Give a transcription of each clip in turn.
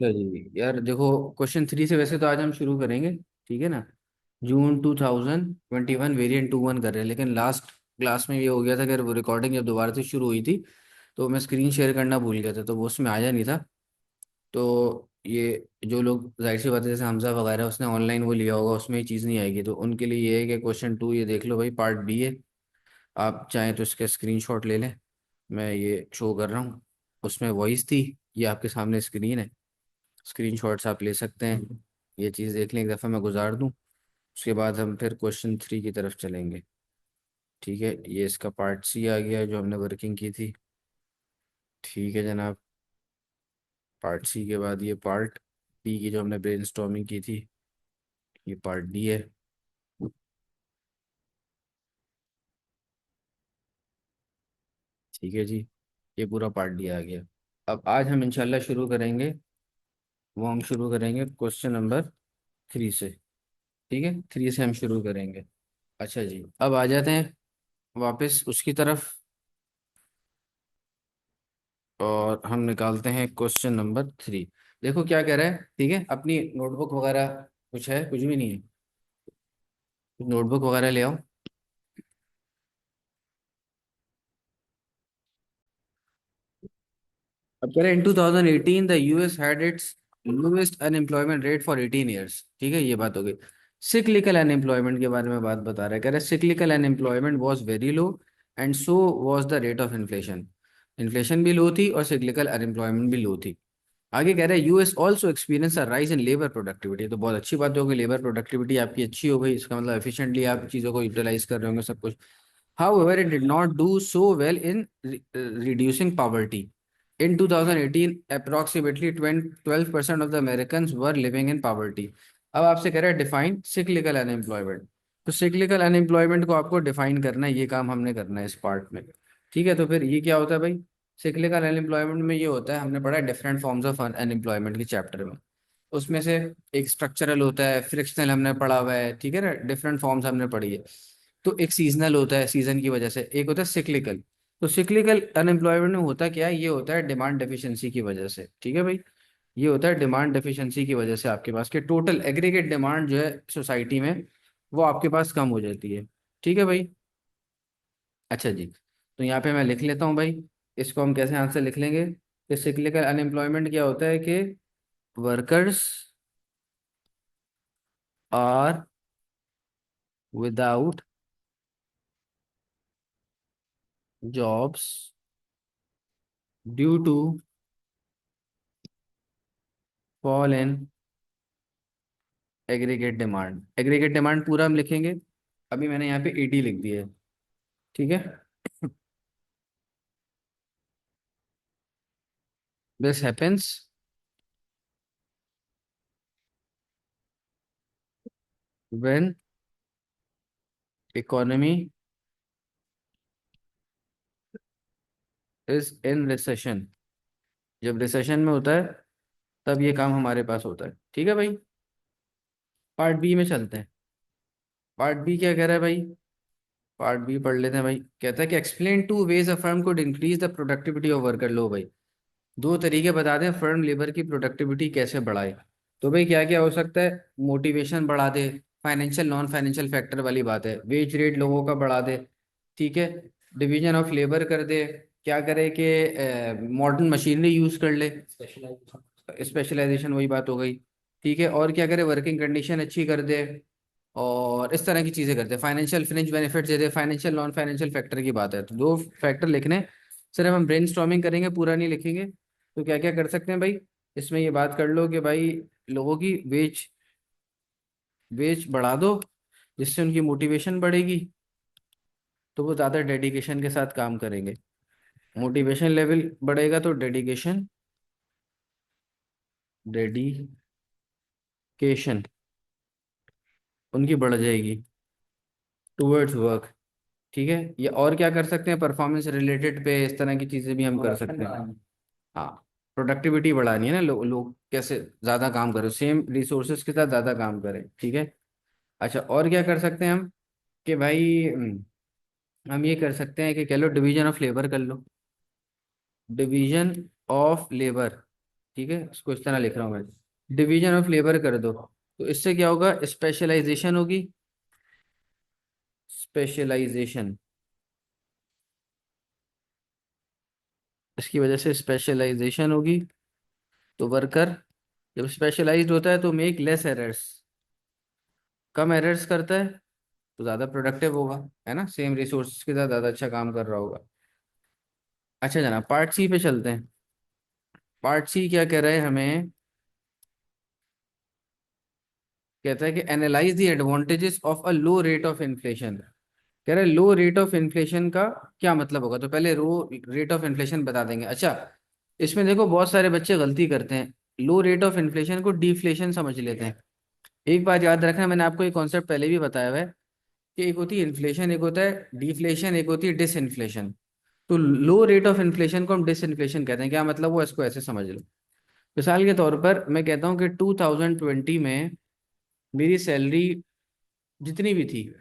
चलिए यार देखो, क्वेश्चन 3 से वैसे तो आज हम शुरू करेंगे, ठीक है ना। जून 2021 वेरिएंट 2.1 कर रहे हैं, लेकिन लास्ट क्लास में ये हो गया था कि वो रिकॉर्डिंग जब दोबारा से शुरू हुई थी तो मैं स्क्रीन शेयर करना भूल गया था, तो वो उसमें आया नहीं था। तो ये जो लोग जाहिर सी बात है जैसे हमजा वगैरह उसने ऑनलाइन वो लिया होगा, उसमें ये चीज़ नहीं आएगी, तो उनके लिए ये है कि क्वेश्चन 2 ये देख लो भाई, पार्ट बी है। आप चाहें तो इसका स्क्रीनशॉट ले लें, मैं ये शो कर रहा हूँ। उसमें वॉइस थी, ये आपके सामने स्क्रीन है। स्क्रीनशॉट्स आप ले सकते हैं। ये चीज़ देख लें, एक दफ़ा मैं गुजार दूँ, उसके बाद हम फिर क्वेश्चन 3 की तरफ चलेंगे। ठीक है, ये इसका पार्ट सी आ गया है जो हमने वर्किंग की थी। ठीक है जनाब, पार्ट सी के बाद ये पार्ट बी की जो हमने ब्रेनस्टॉर्मिंग की थी, ये पार्ट डी है। ठीक है जी, ये पूरा पार्ट डी आ गया। अब आज हम इंशाल्लाह शुरू करेंगे, वो हम शुरू करेंगे क्वेश्चन नंबर 3 से। ठीक है, 3 से हम शुरू करेंगे। अच्छा जी, अब आ जाते हैं वापस उसकी तरफ, और हम निकालते हैं क्वेश्चन नंबर 3। देखो क्या कह रहा है, ठीक है, अपनी नोटबुक वगैरह कुछ है, कुछ भी नहीं है, नोटबुक वगैरह ले आओ। अब कह रहे हैं इन 2018 the US had it's lowest unemployment rate for 18 years. ठीक है, ये बात हो गई। सिक्लिकल अनएम्प्लॉयमेंट के बारे में बात बता रहा है, कह रहा है cyclical unemployment was very low and so was the rate of inflation. Inflation भी लो थी और सिक्लिकल अनएम्प्लॉयमेंट भी लो थी। आगे कह रहा है US also experience a rise in labour productivity. तो बहुत अच्छी बात होगी, लेबर प्रोडक्टिविटी आपकी अच्छी हो गई, इसका मतलब एफिशिएंटली आप चीज़ों को यूटिलाइज कर रहे होंगे सब कुछ। However, it did not do so well in reducing poverty. In 2018, approximately 12% of the Americans were living in poverty. अब आपसे कह रहा है डिफाइन सिक्लिकल अनएम्प्लॉयमेंट। तो सिक्लिकल अनएम्प्लॉयमेंट को आपको डिफाइन करना है, ये काम हमने करना है इस पार्ट में। ठीक है, तो फिर ये क्या होता है भाई, सिक्लिकल अनएम्प्लॉयमेंट में ये होता है, हमने पढ़ा है डिफरेंट फॉर्म्स ऑफ अनएम्प्लॉयमेंट के चैप्टर में। उसमें से एक स्ट्रक्चरल होता है, फ्रिक्शनल हमने पढ़ा हुआ है, ठीक है ना, डिफरेंट फॉर्म्स हमने पढ़ी है। तो एक सीजनल होता है, सीजन की वजह से, एक होता है सिक्लिकल। तो सिक्लिकल अनएम्प्लॉयमेंट में होता क्या है, ये होता है डिमांड डेफिशिएंसी की वजह से। ठीक है भाई, ये होता है डिमांड डेफिशिएंसी की वजह से, आपके पास के टोटल एग्रीगेट डिमांड जो है सोसाइटी में, वो आपके पास कम हो जाती है। ठीक है भाई। अच्छा जी, तो यहाँ पे मैं लिख लेता हूँ भाई, इसको हम कैसे आंसर लिख लेंगे कि सिक्लिकल अनएम्प्लॉयमेंट क्या होता है कि workers are without jobs due to fall in aggregate demand. Aggregate demand पूरा हम लिखेंगे, अभी मैंने यहाँ पे एटी लिख दिया है। ठीक है, this happens when economy is in recession. जब रिसेशन में होता है तब ये काम हमारे पास होता है। ठीक है भाई, पार्ट बी में चलते हैं। पार्ट बी क्या कह रहा है भाई, पार्ट बी पढ़ लेते हैं भाई। कहता है कि explain two ways a firm could increase the productivity of worker. लो भाई, दो तरीके बता दें फर्म लेबर की प्रोडक्टिविटी कैसे बढ़ाए। तो भाई क्या क्या हो सकता है, मोटिवेशन बढ़ा दे, फाइनेंशियल नॉन फाइनेंशियल फैक्टर वाली बात है, वेज रेट लोगों का बढ़ा दे। ठीक है, डिवीजन ऑफ लेबर कर दे, क्या करे कि मॉडर्न मशीनरी यूज कर ले, स्पेशलाइजेशन वही बात हो गई। ठीक है, और क्या करे, वर्किंग कंडीशन अच्छी कर दे, और इस तरह की चीजें करते हैं, फाइनेंशियल फ्रिंज बेनिफिट दे दे, फाइनेंशियल नॉन फाइनेंशियल फैक्टर की बात है। तो दो फैक्टर लिखने हैं। सिर्फ हम ब्रेन करेंगे, पूरा नहीं लिखेंगे। तो क्या क्या कर सकते हैं भाई, इसमें ये बात कर लो कि भाई लोगों की वेज वेज बढ़ा दो, जिससे उनकी मोटिवेशन बढ़ेगी, तो वो ज़्यादा डेडिकेशन के साथ काम करेंगे। मोटिवेशन लेवल बढ़ेगा तो डेडिकेशन, डेडिकेशन उनकी बढ़ जाएगी टूवर्ड्स वर्क। ठीक है, ये और क्या कर सकते हैं, परफॉर्मेंस रिलेटेड पे इस तरह की चीज़ें भी हम कर सकते हैं। हाँ, प्रोडक्टिविटी बढ़ानी है ना, लोग कैसे ज़्यादा काम करें, सेम रिसोर्सेज के साथ ज़्यादा काम करें। ठीक है। अच्छा, और क्या कर सकते हैं हम कि भाई हम ये कर सकते हैं कि कह लो डिवीजन ऑफ लेबर कर लो, डिवीजन ऑफ लेबर। ठीक है, इसको इस तरह लिख रहा हूँ मैं। डिवीजन ऑफ लेबर कर दो, तो इससे क्या होगा, स्पेशलाइजेशन होगी। स्पेशलाइजेशन, इसकी वजह से स्पेशलाइजेशन होगी। तो वर्कर जब स्पेशलाइज्ड होता है तो मेक लेस एरर्स, कम एरर्स करता है तो ज़्यादा प्रोडक्टिव होगा, है ना, सेम रिसोर्स के साथ ज़्यादा अच्छा काम कर रहा होगा। अच्छा जनाब, पार्ट सी पे चलते हैं। पार्ट सी क्या कह रहा है हमें, कहता है कि analyse the advantages of a low rate of inflation. कह रहा है लो रेट ऑफ इन्फ्लेशन का क्या मतलब होगा, तो पहले रो रेट ऑफ इन्फ्लेशन बता देंगे। अच्छा, इसमें देखो बहुत सारे बच्चे गलती करते हैं, लो रेट ऑफ इन्फ्लेशन को डिफ्लेशन समझ लेते हैं। एक बात याद रखना, मैंने आपको एक कॉन्सेप्ट पहले भी बताया हुआ है कि एक होती है इन्फ्लेशन, एक होता है डिफ्लेशन, एक होती है डिसइन्फ्लेशन। तो लो रेट ऑफ इन्फ्लेशन को हम डिसइन्फ्लेशन कहते हैं। क्या मतलब, वो इसको ऐसे समझ लो। मिसाल के तौर पर मैं कहता हूँ कि 2020 में मेरी सैलरी जितनी भी थी,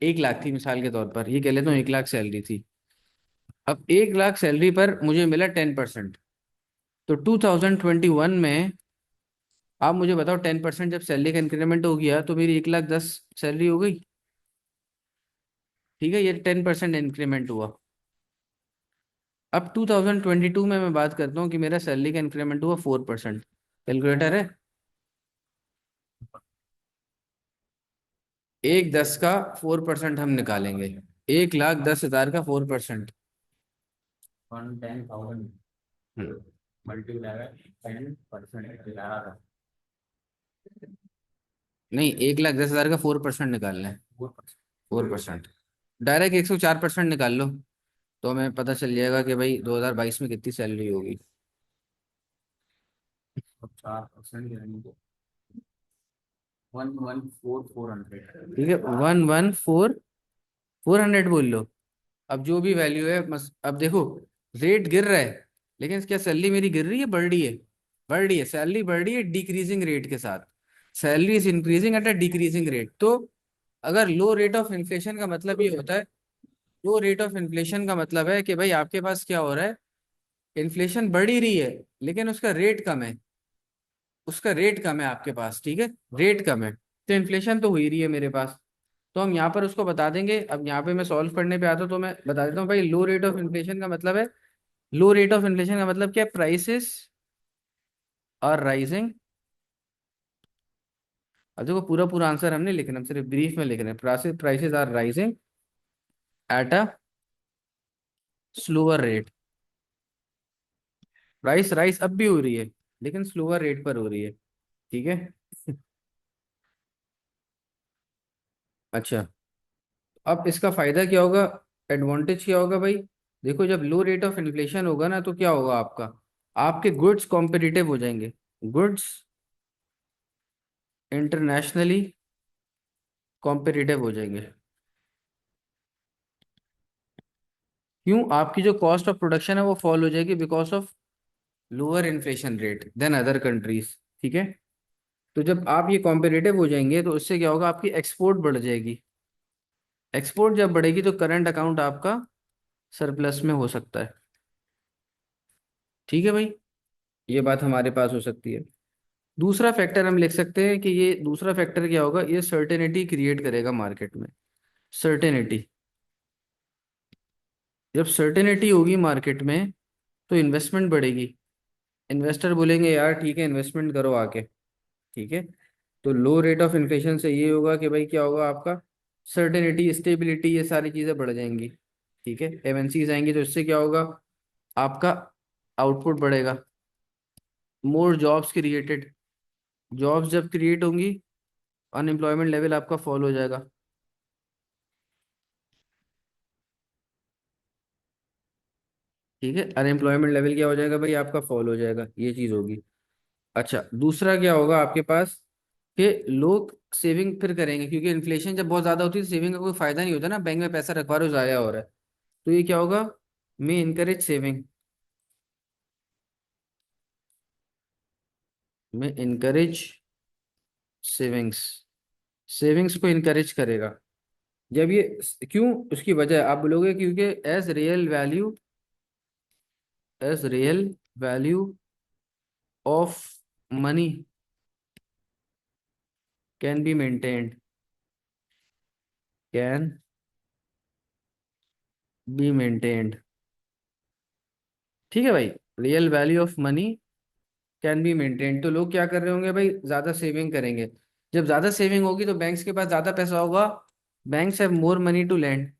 1 लाख थी मिसाल के तौर पर, ये कह लेता हूँ 1 लाख सैलरी थी। अब 1 लाख सैलरी पर मुझे मिला 10%। तो 2021 में आप मुझे बताओ, 10% जब सैलरी का इंक्रीमेंट हो गया तो मेरी 1,10,000 सैलरी हो गई। ठीक है, ये 10% इंक्रीमेंट हुआ। अब 2022 में मैं बात करता हूँ कि मेरा सैलरी का इंक्रीमेंट हुआ 4%। कैलकुलेटर है, 1,10,000 का 4% हम निकालेंगे। 1,10,000 का 4%। 110,000 मल्टीप्लाई 10%। नहीं, 1,10,000 का 4% निकालना है। 4%, डायरेक्ट 104% निकाल लो, तो हमें पता चल जाएगा कि भाई 2022 में कितनी सैलरी होगी। 4% यानी 1,14,400। ठीक है, 1,14,400 बोल लो। अब जो भी वैल्यू है अब देखो, रेट गिर रहा है, लेकिन क्या सैलरी मेरी गिर रही है, बढ़ रही है? बढ़ रही है, सैलरी बढ़ रही है डिक्रीजिंग रेट के साथ। Salary is increasing at a decreasing rate. तो अगर लो रेट ऑफ इन्फ्लेशन का मतलब ये होता है, लो रेट ऑफ इन्फ्लेशन का मतलब है कि भाई आपके पास क्या हो रहा है, इन्फ्लेशन बढ़ ही रही है लेकिन उसका रेट कम है। उसका रेट कम है आपके पास, ठीक है, रेट कम है। तो इन्फ्लेशन तो हो ही रही है मेरे पास, तो हम यहाँ पर उसको बता देंगे। अब यहाँ पे मैं सॉल्व करने पे आता हूँ तो मैं बता देता हूँ भाई, लो रेट ऑफ इन्फ्लेशन का मतलब है, लो रेट ऑफ इन्फ्लेशन का मतलब क्या है, प्राइसेस आर राइजिंग। अब देखो पूरा पूरा आंसर हमने लिखना, हम सिर्फ ब्रीफ में लिख रहे हैं। Prices prices are rising at a slower rate. Price rise अब भी हो रही है लेकिन स्लोअर रेट पर हो रही है। ठीक है। अच्छा, अब इसका फायदा क्या होगा, एडवांटेज क्या होगा भाई? देखो जब लो रेट ऑफ इन्फ्लेशन होगा ना तो क्या होगा आपका, आपके गुड्स कॉम्पिटिटिव हो जाएंगे। गुड्स इंटरनेशनली कॉम्पिटिटिव हो जाएंगे। क्यों? आपकी जो कॉस्ट ऑफ प्रोडक्शन है वो फॉल हो जाएगी because of lower inflation rate than other countries. ठीक है, तो जब आप ये कॉम्पिटिटिव हो जाएंगे तो उससे क्या होगा, आपकी एक्सपोर्ट बढ़ जाएगी। एक्सपोर्ट जब बढ़ेगी तो करंट अकाउंट आपका सरप्लस में हो सकता है। ठीक है भाई, ये बात हमारे पास हो सकती है। दूसरा फैक्टर हम लिख सकते हैं कि ये दूसरा फैक्टर क्या होगा, ये सर्टेनिटी क्रिएट करेगा मार्केट में। सर्टेनिटी, जब सर्टेनिटी होगी मार्केट में तो इन्वेस्टमेंट बढ़ेगी। इन्वेस्टर बोलेंगे यार ठीक है इन्वेस्टमेंट करो आके। ठीक है, तो लो रेट ऑफ इन्फ्लेशन से ये होगा कि भाई क्या होगा आपका, सर्टेनिटी, स्टेबिलिटी, ये सारी चीज़ें बढ़ जाएंगी। ठीक है, एमएनसीज आएंगी तो इससे क्या होगा, आपका आउटपुट बढ़ेगा। मोर जॉब्स क्रिएटेड, जॉब्स जब क्रिएट होंगी अनएम्प्लॉयमेंट लेवल आपका फॉल हो जाएगा। ठीक है, अनएम्प्लॉयमेंट लेवल क्या हो जाएगा भाई आपका, फॉल हो जाएगा, ये चीज़ होगी। अच्छा, दूसरा क्या होगा आपके पास, कि लोग सेविंग फिर करेंगे, क्योंकि इन्फ्लेशन जब बहुत ज़्यादा होती है तो सेविंग का कोई फायदा नहीं होता ना, बैंक में पैसा रखवा रहे हो ज़ाया हो रहा है। तो ये क्या होगा, may encourage saving, may encourage savings, savings को इनकरेज करेगा। जब ये, क्यों, उसकी वजह आप बोलोगे क्योंकि as real value of money can be maintained, can be maintained. ठीक है भाई, real value of money can be maintained. तो लोग क्या कर रहे होंगे भाई, ज्यादा सेविंग करेंगे। जब ज्यादा सेविंग होगी तो बैंक्स के पास ज्यादा पैसा होगा। Banks have more money to lend,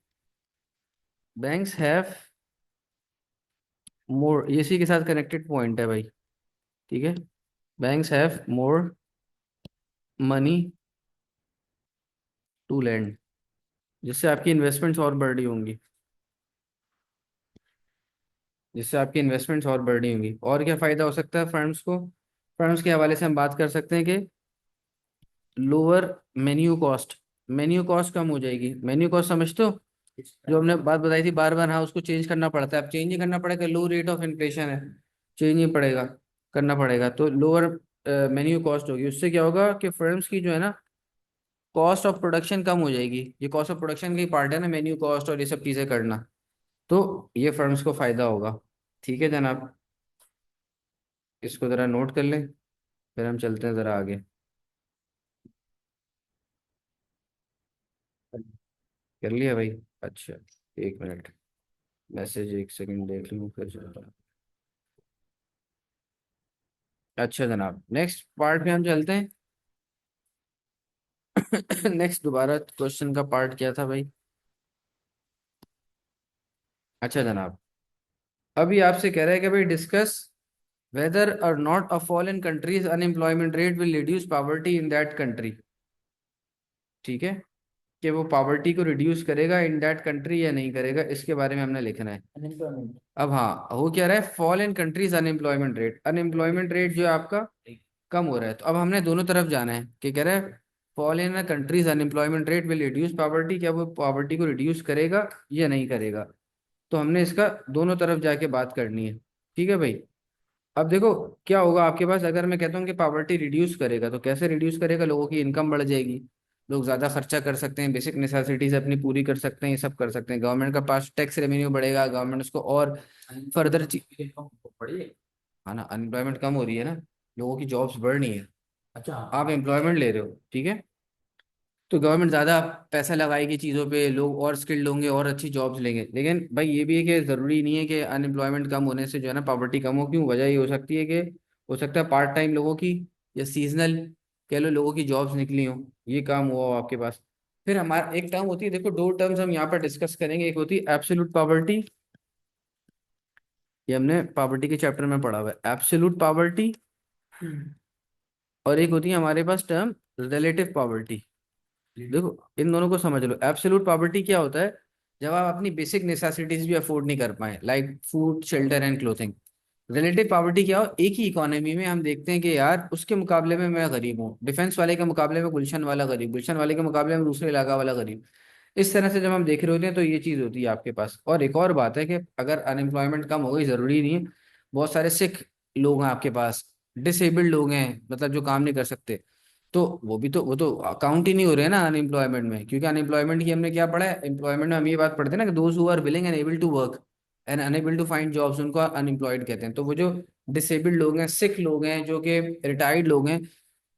banks have more, इसी के साथ कनेक्टेड पॉइंट है भाई। ठीक है, banks have more money to lend, जिससे आपकी इन्वेस्टमेंट्स और बढ़ रही होंगी, जिससे आपकी इन्वेस्टमेंट्स और बढ़ रही होंगी। और क्या फायदा हो सकता है फर्म्स को? फर्म्स के हवाले से हम बात कर सकते हैं कि lower menu cost, menu cost कम हो जाएगी। मेन्यू कॉस्ट समझते हो, जो हमने बात बताई थी बार बार, हाँ उसको चेंज करना पड़ता है। अब चेंज ही करना पड़ेगा, लो रेट ऑफ इन्फ्लेशन है, चेंज ही पड़ेगा, करना पड़ेगा। तो लोअर मेन्यू कॉस्ट होगी, उससे क्या होगा कि फर्म्स की जो है ना कॉस्ट ऑफ प्रोडक्शन कम हो जाएगी। ये कॉस्ट ऑफ प्रोडक्शन की पार्ट है ना, मेन्यू कॉस्ट और ये सब चीज़ें करना। तो ये फर्म्स को फायदा होगा। ठीक है जनाब, इसको ज़रा नोट कर लें, फिर हम चलते हैं ज़रा आगे। कर लिया भाई? अच्छा, एक मिनट, मैसेज एक सेकंड देख लूँ फिर चलता हूँ। अच्छा जनाब, नेक्स्ट पार्ट में हम चलते हैं। नेक्स्ट दोबारा क्वेश्चन का पार्ट क्या था भाई? अच्छा जनाब, अभी आपसे कह रहा है कि भाई डिस्कस वेदर और not a fall in countries unemployment rate will reduce poverty in that country. ठीक है, कि वो पॉवर्टी को रिड्यूस करेगा इन दैट कंट्री या नहीं करेगा, इसके बारे में हमने लिखना है। अब हाँ, हो क्या रहा है, फॉल इन countries unemployment rate, unemployment rate जो है आपका कम हो रहा है। तो अब हमने दोनों तरफ जाना है कि कह रहा है fall in countries unemployment rate will reduce poverty, क्या वो पॉवर्टी को रिड्यूस करेगा या नहीं करेगा। तो हमने इसका दोनों तरफ जाके बात करनी है। ठीक है भाई, अब देखो क्या होगा आपके पास, अगर मैं कहता हूँ कि पॉवर्टी रिड्यूस करेगा तो कैसे रिड्यूस करेगा, लोगों की इनकम बढ़ जाएगी, लोग ज्यादा खर्चा कर सकते हैं, बेसिक नेसेसिटीज अपनी पूरी कर सकते हैं, ये सब कर सकते हैं, गवर्नमेंट का पास टैक्स रेवेन्यू बढ़ेगा, गवर्नमेंट उसको और फर्दर हाँ ना, अनएम्प्लॉयमेंट कम हो रही है ना, लोगों की जॉब्स बढ़ रही है। अच्छा, आप एम्प्लॉयमेंट ले रहे हो, ठीक है, तो गवर्नमेंट ज़्यादा पैसा लगाएगी चीज़ों पे, लोग और स्किल्ड होंगे और अच्छी जॉब्स लेंगे। लेकिन भाई ये भी है कि ज़रूरी नहीं है कि अनएम्प्लॉयमेंट कम होने से जो है ना पॉवर्टी कम हो। क्यों? वजह ये हो सकती है कि हो सकता है पार्ट टाइम लोगों की या सीजनल कह लो लोगों की जॉब्स निकली हो, ये काम हुआ हो आपके पास। फिर हमारा एक टर्म होती है, देखो दो टर्म्स हम यहाँ पर डिस्कस करेंगे, एक होती है एब्सोल्यूट पॉवर्टी, ये हमने पॉवर्टी के चैप्टर में पढ़ा हुआ है, एब्सोल्यूट पॉवर्टी। और एक होती है हमारे पास टर्म रिलेटिव पॉवर्टी। देखो इन दोनों को समझ लो। एब्सोल्यूट पॉवर्टी क्या होता है, जब आप अपनी बेसिक नेसेसिटीज भी अफोर्ड नहीं कर पाए, like food shelter and clothing. Relative poverty क्या हो, एक ही इकोनॉमी में हम देखते हैं कि यार उसके मुकाबले में मैं गरीब हूँ, डिफेंस वाले के मुकाबले में गुलशन वाला गरीब, गुलशन वाले के मुकाबले में दूसरे इलाका वाला गरीब। इस तरह से जब हम देख रहे होते हैं तो ये चीज होती है आपके पास। और एक और बात है कि अगर अनएम्प्लॉयमेंट कम हो गई, जरूरी नहीं है, बहुत सारे सिख लोग हैं आपके पास, डिसेबल्ड लोग हैं, मतलब जो काम नहीं कर सकते, तो वो तो अकाउंट ही नहीं हो रहे हैं ना अनएम्प्लॉयमेंट में। क्योंकि अनएम्प्लॉयमेंट की हमने क्या पढ़ा है, एम्प्लॉयमेंट में हम ये बात पढ़ते हैं ना कि those who are willing and able to work and unable to find jobs, उनको अनएम्प्लॉयड कहते हैं। तो वो जो डिसेबल्ड लोग हैं, सिख लोग हैं, जो कि रिटायर्ड लोग हैं,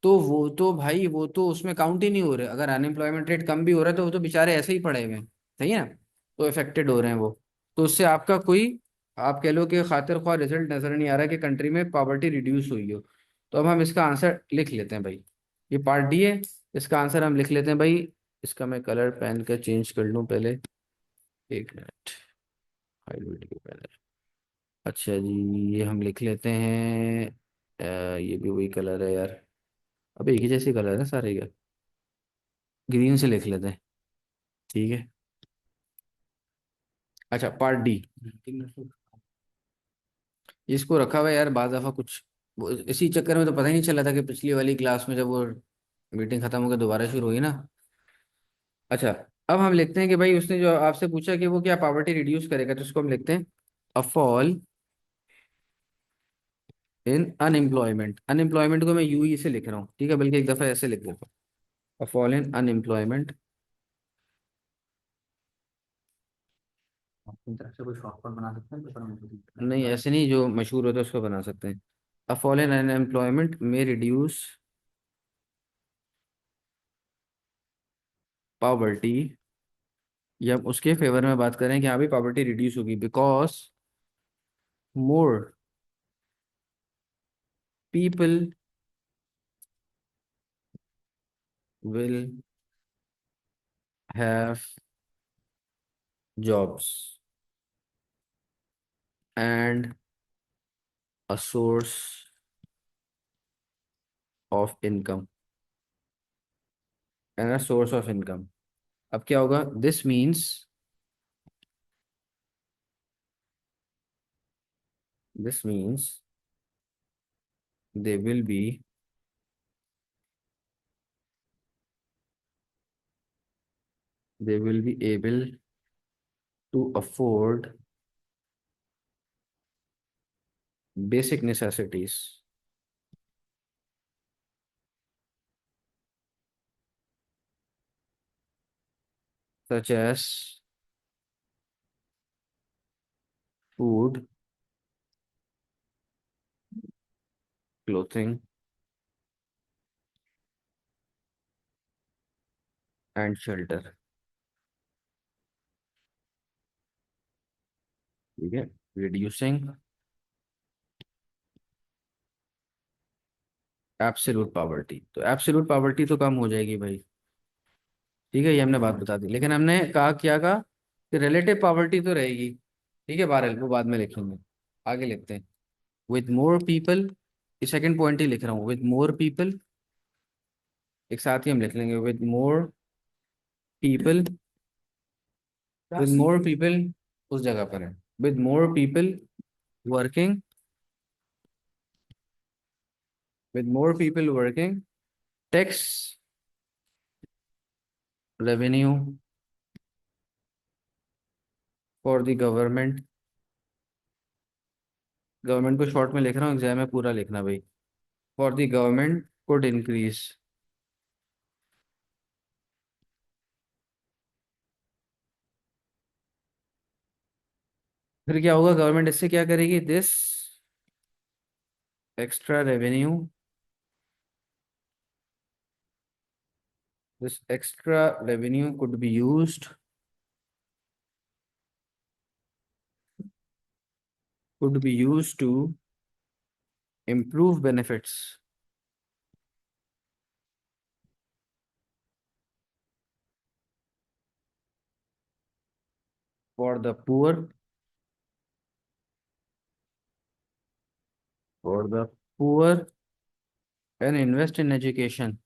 तो वो तो भाई वो तो उसमें काउंट ही नहीं हो रहे। अगर अनएम्प्लॉयमेंट रेट कम भी हो रहा है तो वो तो बेचारे ऐसे ही पड़े हुए हैं, सही है ना, तो इफेक्टेड हो रहे हैं वो। तो उससे आपका कोई, आप कह लो कि खातिर ख्वाह रिजल्ट नजर नहीं आ रहा कि कंट्री में पॉवर्टी रिड्यूस हुई हो। तो अब हम इसका आंसर लिख लेते हैं भाई, ये पार्ट डी है, इसका आंसर हम लिख लेते हैं भाई। इसका मैं कलर पेन का चेंज कर लूँ पहले, एक मिनट, हाइड वीडियो पहले। अच्छा जी, ये हम लिख लेते हैं, ये भी वही कलर है यार, अब एक ही जैसे कलर है सारे का, ग्रीन से लिख लेते हैं। ठीक है, अच्छा पार्ट डी, इसको रखा हुआ है यार बार दफा कुछ, इसी चक्कर में तो पता ही नहीं चला था कि पिछली वाली क्लास में जब वो मीटिंग खत्म होकर दोबारा शुरू हुई ना। अच्छा, अब हम लिखते हैं कि भाई उसने जो आपसे पूछा कि वो क्या पॉवर्टी रिड्यूस करेगा, तो उसको हम लिखते हैं अ फॉल इन अनएम्प्लॉयमेंट। अनएम्प्लॉयमेंट को मैं यू ही से लिख रहा हूँ, ठीक है, बल्कि एक दफा ऐसे लिख देता हूँ, अ फॉल इन अनएम्प्लॉयमेंट। अपनी तरफ से कोई शॉर्टकट बना सकते हैं पेपर में? नहीं ऐसे नहीं, जो मशहूर होता है उसको बना सकते हैं। अ फॉल इन अनएम्प्लॉयमेंट में रिड्यूस पॉवर्टी, या हम उसके फेवर में बात करें कि हाँ भी पॉवर्टी रिड्यूस होगी, because more people will have jobs and a source of income, and a source of income. अब क्या होगा, this means they will be they will be able to afford basic necessities such as food, clothing, and shelter। ठीक है, reducing absolute poverty, तो absolute poverty तो कम हो जाएगी भाई। ठीक है, ये हमने बात बता दी, लेकिन हमने कहा क्या कहा कि रिलेटिव पॉवर्टी तो रहेगी। ठीक है बहरहाल, वो बाद में लिखेंगे, आगे लिखते हैं। With more people, second point ही लिख रहा हूँ, विद मोर पीपल, एक साथ ही हम लिख लेंगे, पीपल विद मोर पीपल उस जगह पर है, with more people working, with more people working, tax revenue for the government, government को शॉर्ट में लिख रहा हूँ, एग्जाम में पूरा लिखना भाई, for the government could increase. फिर क्या होगा, गवर्नमेंट इससे क्या करेगी, extra revenue this extra revenue could be used to improve benefits for the poor, for the poor, and invest in education,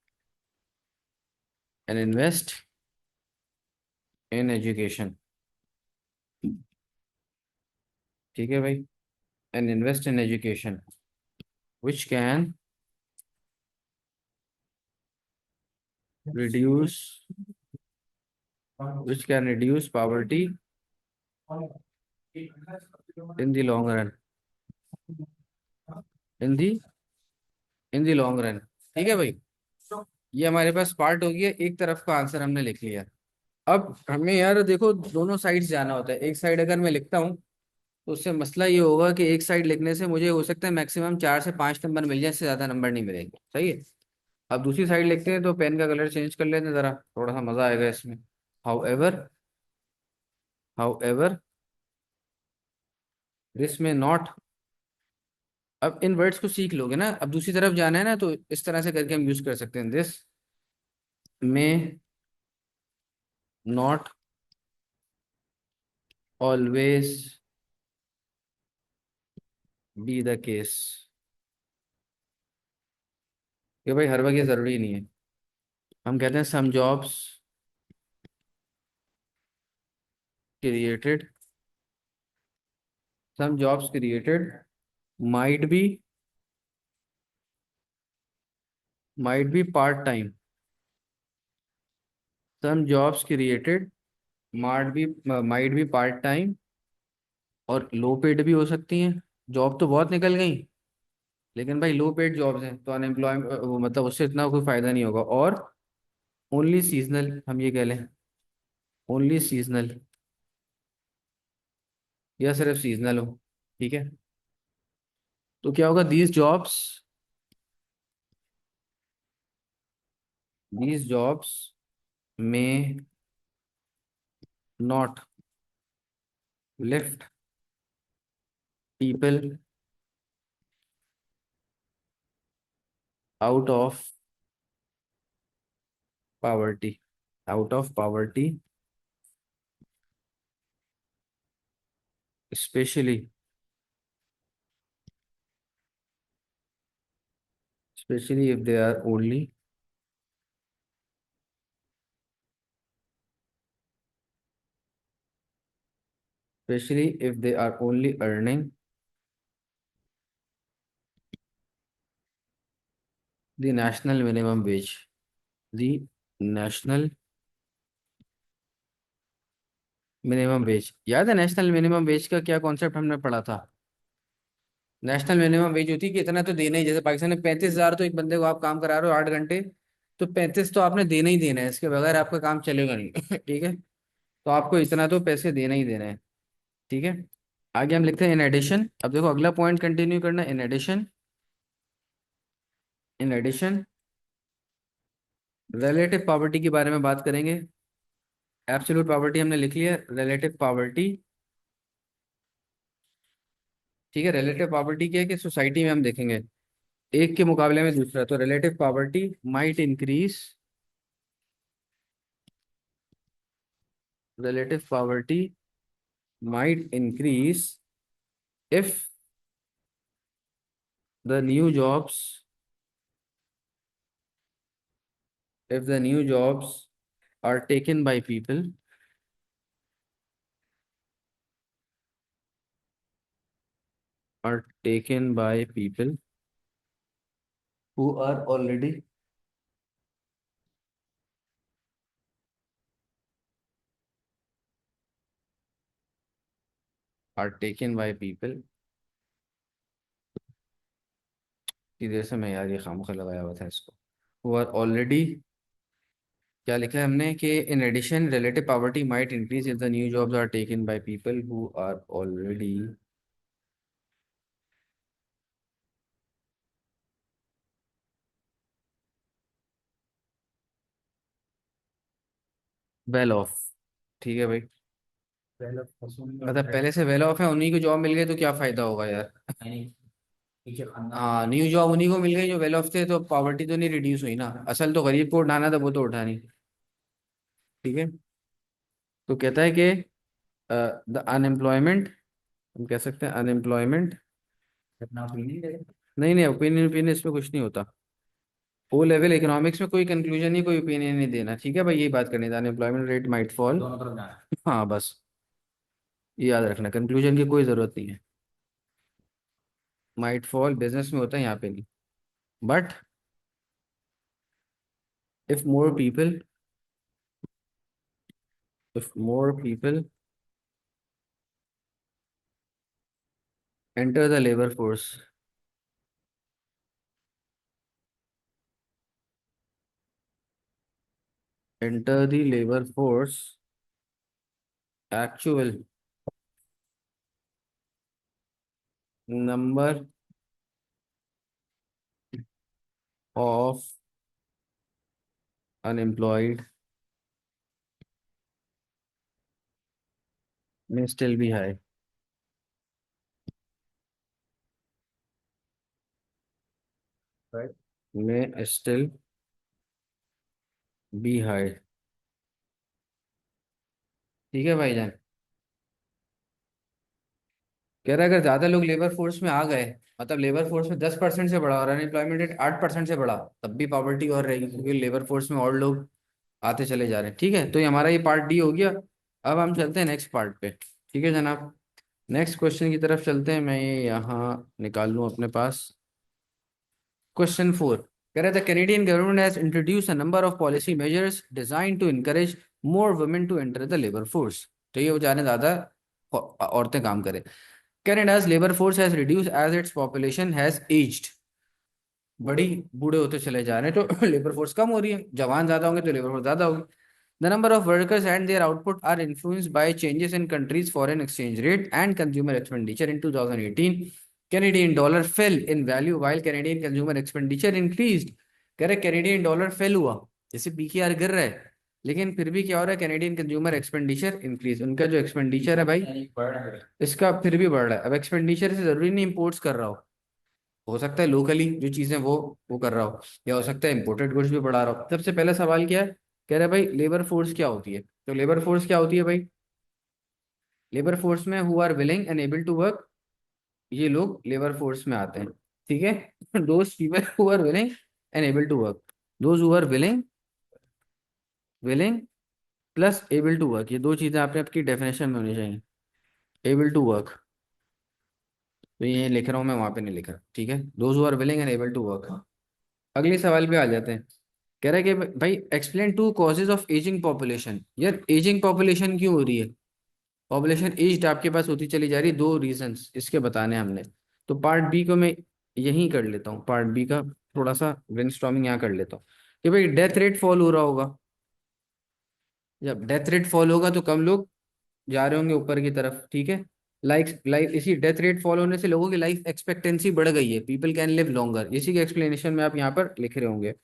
and invest in education। ठीक है भाई, and invest in education which can reduce which can reduce poverty in the long run, in the long run. ठीक है भाई, ये हमारे पास part हो गया, एक तरफ का आंसर हमने लिख लिया। अब हमें यार देखो दोनों साइड्स जाना होता है, एक साइड अगर मैं लिखता हूँ तो उससे मसला ये होगा कि एक साइड लिखने से मुझे हो सकता है मैक्सिमम 4 से 5 नंबर मिल जाए, इससे ज्यादा नंबर नहीं मिलेंगे। सही है, अब दूसरी साइड लिखते हैं तो पेन का कलर चेंज कर लेते हैं जरा, थोड़ा सा मजा आएगा इसमें। हाउ एवर दिस में नॉट, अब इन वर्ड्स को सीख लोगे ना, अब दूसरी तरफ जाना है ना, तो इस तरह से करके हम यूज कर सकते हैं, दिस में not always be the case, कि भाई हर वक्त ये जरूरी नहीं है। हम कहते हैं created some jobs created might be part time, some jobs created might be part time, और लो पेड भी हो सकती हैं। जॉब तो बहुत निकल गई, लेकिन भाई लो पेड जॉब्स हैं तो अनएम्प्लॉयमेंट मतलब उससे इतना कोई फायदा नहीं होगा, और ओनली सीजनल हम ये कह लें, ओनली सीजनल, या सिर्फ सीजनल हो। ठीक है, तो क्या होगा, these jobs may not lift people out of poverty, out of poverty, especially especially if they are only especially if they are only earning the national minimum wage. The national minimum wage, याद है national minimum wage का क्या concept हमने पढ़ा था? National minimum wage होती है कि इतना तो देना ही, जैसे पाकिस्तान में 35,000 तो एक बंदे को आप काम करा रहे हो 8 घंटे, तो 35 तो आपने देना ही देना है, इसके बगैर आपका काम चलेगा नहीं। ठीक है, तो आपको इतना तो पैसे देना ही देना है। ठीक है, आगे हम लिखते हैं इन एडिशन। अब देखो अगला पॉइंट कंटिन्यू करना, in addition, in addition relative poverty के बारे में बात करेंगे। एब्सोल्यूट पॉवर्टी हमने लिख लिया, रिलेटिव पॉवर्टी। ठीक है, रिलेटिव पॉवर्टी क्या है कि सोसाइटी में हम देखेंगे एक के मुकाबले में दूसरा, तो relative poverty might increase, relative poverty might increase if the new jobs if the new jobs are taken by people are taken by people who are already are taken by people। इतनी देर से मैं यार ये खामखा लगाया हुआ था इसको। who are already, क्या लिखा है हमने कि in addition relative poverty might increase if the new jobs are taken by people who are already well off. ठीक है भाई, मतलब पहले से वेल ऑफ है, उन्हीं को जॉब मिल गई तो क्या फायदा होगा यार। हाँ, न्यू जॉब उन्हीं को मिल गई जो वेल ऑफ थे, तो पॉवर्टी तो नहीं रिड्यूस हुई ना, असल तो गरीब को उठाना था, वो तो उठा नहीं। ठीक है, तो कहता है कि द अनएम्प्लॉयमेंट, हम कह सकते हैं अनएम्प्लॉयमेंट, नहीं नहीं, ओपिनियन ओपिनियन इस पे कुछ नहीं होता। ओ लेवल इकोनॉमिक्स में कोई कंक्लूजन नहीं, कोई ओपिनियन नहीं देना। ठीक है भाई, यही बात करनी है, अनएम्प्लॉयमेंट रेट माइट फॉल। हाँ बस, ये याद रखना, कंक्लूजन की कोई जरूरत नहीं है। माइट फॉल बिजनेस में होता है, यहाँ पे नहीं। But if more people if more people enter the labor force, enter the labor force, actual number of unemployed may still be high, right? May still be high। ठीक है भाईजान, कह रहा है अगर ज्यादा लोग लेबर फोर्स में आ गए, मतलब लेबर फोर्स में 10% से बढ़ा और अनएम्प्लॉयमेंट रेट 8% से बढ़ा, तब भी पॉवर्टी और रहेगी, क्योंकि लेबर फोर्स में और लोग आते चले जा रहे हैं। ठीक है, तो ये हमारा ये पार्ट डी हो गया। अब हम चलते हैं नेक्स्ट पार्ट पे। ठीक है जनाब, नेक्स्ट क्वेश्चन की तरफ चलते हैं। मैं ये यहाँ निकाल लूँ अपने पास। क्वेश्चन 4 कह रहा था, Canadian government has introduce a number of policy measures design to encourage more women to enter the labour force. तो ये वो जाने ज्यादा औरतें काम करें। Canada's labor force has reduced as its population has aged। बड़ी बूढ़े होते चले जा रहे हैं तो लेबर फोर्स कम हो रही है, जवान ज्यादा होंगे तो लेबर फोर्स ज्यादा होगी। The number of workers and their output are influenced by changes in countries' foreign exchange rate and consumer expenditure in 2018। Canadian dollar fail in value while Canadian consumer expenditure increased. कह रहे Canadian dollar fail हुआ, जैसे PKR गिर रहा है, लेकिन फिर भी क्या हो रहा है, कैनेडियन कंज्यूमर एक्सपेंडिचर इंक्रीज, उनका जो एक्सपेंडिचर है भाई इसका फिर भी बढ़ रहा है। अब एक्सपेंडिचर से जरूरी नहीं इम्पोर्ट्स कर रहा हो सकता है लोकली जो चीजें वो कर रहा हो, या हो सकता है इम्पोर्टेड गुड्स भी बढ़ा रहा हो। सबसे पहला सवाल क्या है, कह रहा है भाई लेबर फोर्स क्या होती है। तो लेबर फोर्स क्या होती है भाई, लेबर फोर्स में who are willing and able to work, ये लोग लेबर फोर्स में आते हैं। ठीक है those people who are willing and able to work, those who are willing, willing plus able to work, ये दो चीजें आपने आपकी डेफिनेशन में होनी चाहिए। एबल टू वर्क, तो ये लिख रहा हूँ मैं, वहां पे नहीं लिखा, ठीक है, those who are willing and able to work. अगले सवाल पे आ जाते हैं। कह रहा है कि भाई explain two causes of ageing population. यार एजिंग पॉपुलेशन क्यों हो रही है, पॉपुलेशन एज्ड आपके पास होती चली जा रही है, दो रीजंस इसके बताने हैं हमने। तो पार्ट बी को मैं यहीं कर लेता हूँ, पार्ट बी का थोड़ा सा ब्रेनस्टॉर्मिंग यहाँ कर लेता हूँ कि भाई डेथ रेट फॉल हो रहा होगा। जब डेथ रेट फॉल होगा तो कम लोग जा रहे होंगे ऊपर की तरफ, ठीक है। लाइफ लाइफ इसी डेथ रेट फॉल होने से लोगों की लाइफ एक्सपेक्टेंसी बढ़ गई है, पीपल कैन लिव लॉन्गर, इसी के एक्सप्लेनेशन में आप यहाँ पर लिख रहे होंगे।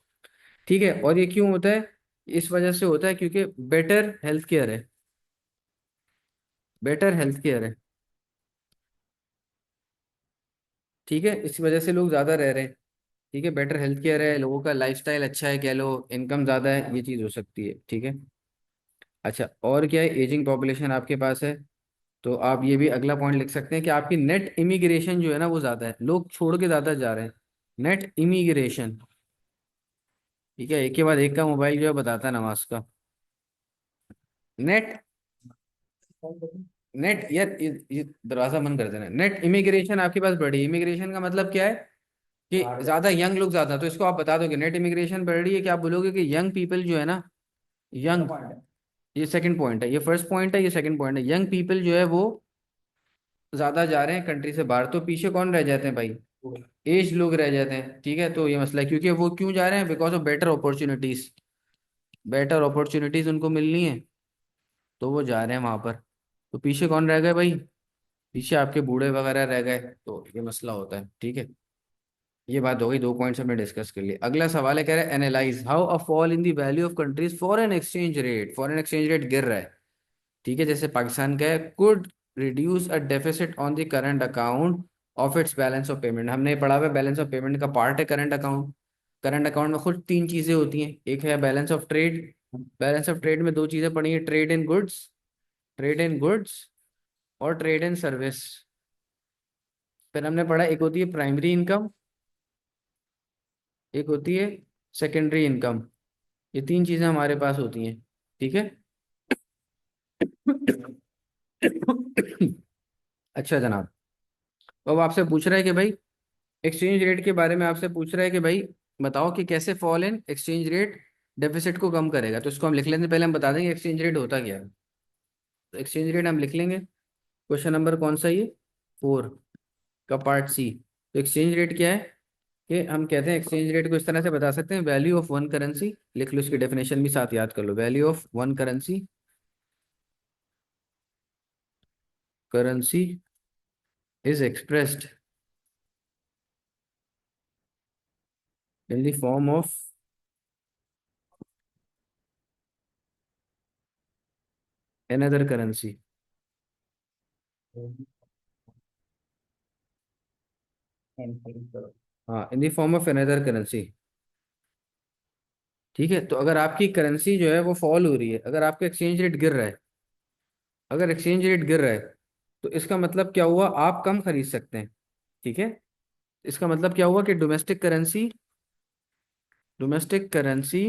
ठीक है, और ये क्यों होता है, इस वजह से होता है क्योंकि बेटर हेल्थ केयर है, बेटर हेल्थ केयर है, ठीक है, इस वजह से लोग ज्यादा रह रहे हैं। ठीक है, बेटर हेल्थ केयर है, लोगों का लाइफस्टाइल अच्छा है, कह लो इनकम ज्यादा है, ये चीज हो सकती है, ठीक है। अच्छा, और क्या है, एजिंग पॉपुलेशन आपके पास है, तो आप ये भी अगला पॉइंट लिख सकते हैं कि आपकी नेट इमिग्रेशन जो है ना वो ज्यादा है, लोग छोड़ के ज्यादा जा रहे हैं, नेट इमिग्रेशन। ठीक है, एक के बाद एक का मोबाइल जो है बताता है नमाज का। नेट, नेट यार ये दरवाजा बंद कर देना। नेट इमिग्रेशन आपके पास बढ़ी, इमिग्रेशन का मतलब क्या है कि ज्यादा यंग लोग ज्यादा, तो इसको आप बता दोगे नेट इमिग्रेशन बढ़ रही है कि आप बोलोगे कि यंग पीपल जो है ना, यंग, ये सेकंड पॉइंट है, ये फर्स्ट पॉइंट है, ये सेकंड पॉइंट है, यंग पीपल जो है वो ज्यादा जा रहे हैं कंट्री से बाहर, तो पीछे कौन रह जाते हैं भाई, एज लोग रह जाते हैं। ठीक है, तो ये मसला है, क्योंकि वो क्यों जा रहे हैं, because of better opportunities, better opportunities उनको मिलनी है, तो वो जा रहे हैं वहां पर। तो पीछे कौन रह गए भाई, पीछे आपके बूढ़े वगैरह रह गए, तो ये मसला होता है, ठीक है। ये बात हो गई, दो पॉइंट्स हमने डिस्कस कर लिए। अगला सवाल है, कह रहा है analyse how a fall in the value of countries foreign exchange rate, foreign exchange rate गिर रहा है, ठीक है, जैसे पाकिस्तान का है, could reduce a deficit on the current account of its balance of payment. हमने पढ़ा हुआ बैलेंस ऑफ पेमेंट का पार्ट है करंट अकाउंट। करंट अकाउंट में खुद तीन चीजें होती हैं, एक है balance of trade, balance of trade में दो चीजें पढ़ी है, trade in goods, trade in goods और ट्रेड इन सर्विस। फिर हमने पढ़ा एक होती है प्राइमरी इनकम, एक होती है सेकेंडरी इनकम, ये तीन चीजें हमारे पास होती हैं, ठीक है। अच्छा जनाब, तो अब आपसे पूछ रहा है कि भाई एक्सचेंज रेट के बारे में, आपसे पूछ रहा है कि भाई बताओ कि कैसे fall in exchange rate deficit को कम करेगा। तो इसको हम लिख लेते हैं, पहले हम बता देंगे एक्सचेंज रेट होता क्या है। तो एक्सचेंज रेट हम लिख लेंगे, क्वेश्चन नंबर कौन सा, ये 4 का पार्ट सी। तो एक्सचेंज रेट क्या है, कि हम कहते हैं एक्सचेंज रेट को इस तरह से बता सकते हैं, वैल्यू ऑफ वन करेंसी, लिख लो इसकी डेफिनेशन भी साथ याद कर लो, value of one currency, currency is expressed in the form of another currency. हाँ, in the form of another currency. ठीक है, तो अगर आपकी करेंसी जो है वो फॉल हो रही है, अगर आपका एक्सचेंज रेट गिर रहा है, अगर एक्सचेंज रेट गिर रहा है, तो इसका मतलब क्या हुआ, आप कम खरीद सकते हैं, ठीक है। इसका मतलब क्या हुआ कि domestic currency, domestic currency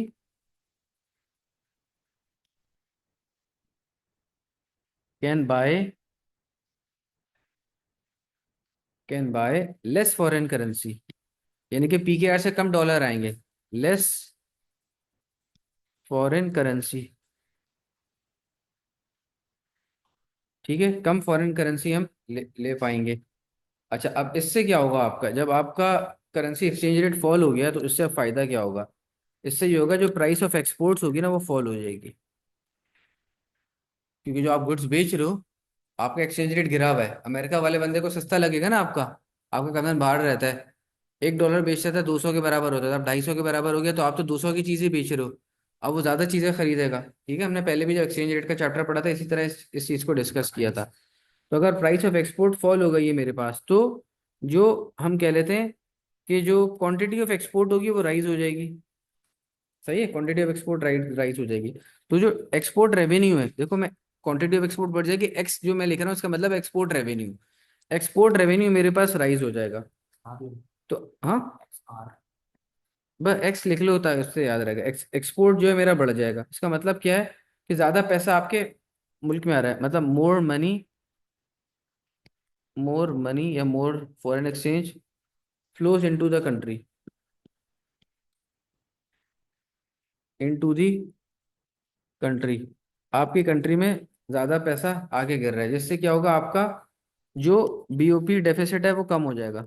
can buy, can buy less foreign currency, यानी कि पीकेआर से कम डॉलर आएंगे, लेस फॉरेन करेंसी, ठीक है, कम फॉरेन करेंसी हम ले पाएंगे। अच्छा, अब इससे क्या होगा आपका, जब आपका करेंसी एक्सचेंज रेट फॉल हो गया तो इससे अब फायदा क्या होगा, इससे ये होगा जो प्राइस ऑफ एक्सपोर्ट्स होगी ना वो फॉल हो जाएगी, क्योंकि जो आप गुड्स बेच रहे हो, आपका एक्सचेंज रेट गिरा हुआ है, अमेरिका वाले बंदे को सस्ता लगेगा ना आपका, आपका कजन बाहर रहता है, 1 डॉलर बेचता था, 200 के बराबर होता था, अब 250 के बराबर हो गया, तो आप तो 200 की चीज़ ही बेच रहे हो। अब वो ज़्यादा चीज़ें खरीदेगा। ठीक है, हमने पहले भी जब एक्सचेंज रेट का चैप्टर पढ़ा था, इसी तरह इस चीज़ को डिस्कस किया था। तो अगर प्राइस ऑफ एक्सपोर्ट फॉल हो गई है मेरे पास, तो जो हम कह लेते हैं कि जो क्वांटिटी ऑफ एक्सपोर्ट होगी वो राइज हो जाएगी। सही है, क्वांटिटी ऑफ एक्सपोर्ट राइज हो जाएगी। तो जो एक्सपोर्ट रेवेन्यू है, देखो मैं, क्वांटिटी ऑफ एक्सपोर्ट बढ़ जाएगी, एक्स जो मैं लिख रहा हूँ इसका मतलब एक्सपोर्ट रेवेन्यू। एक्सपोर्ट रेवेन्यू मेरे पास राइज हो जाएगा। तो हाँ, बस एक्स लिख लो होता है, उससे याद रहेगा। एक्सपोर्ट जो है मेरा बढ़ जाएगा, इसका मतलब क्या है कि ज्यादा पैसा आपके मुल्क में आ रहा है, मतलब मोर मनी, मोर मनी या more foreign exchange flows into the country, into the country. आपकी कंट्री में ज्यादा पैसा आगे गिर रहा है, जिससे क्या होगा, आपका जो बीओपी डेफिसिट है वो कम हो जाएगा।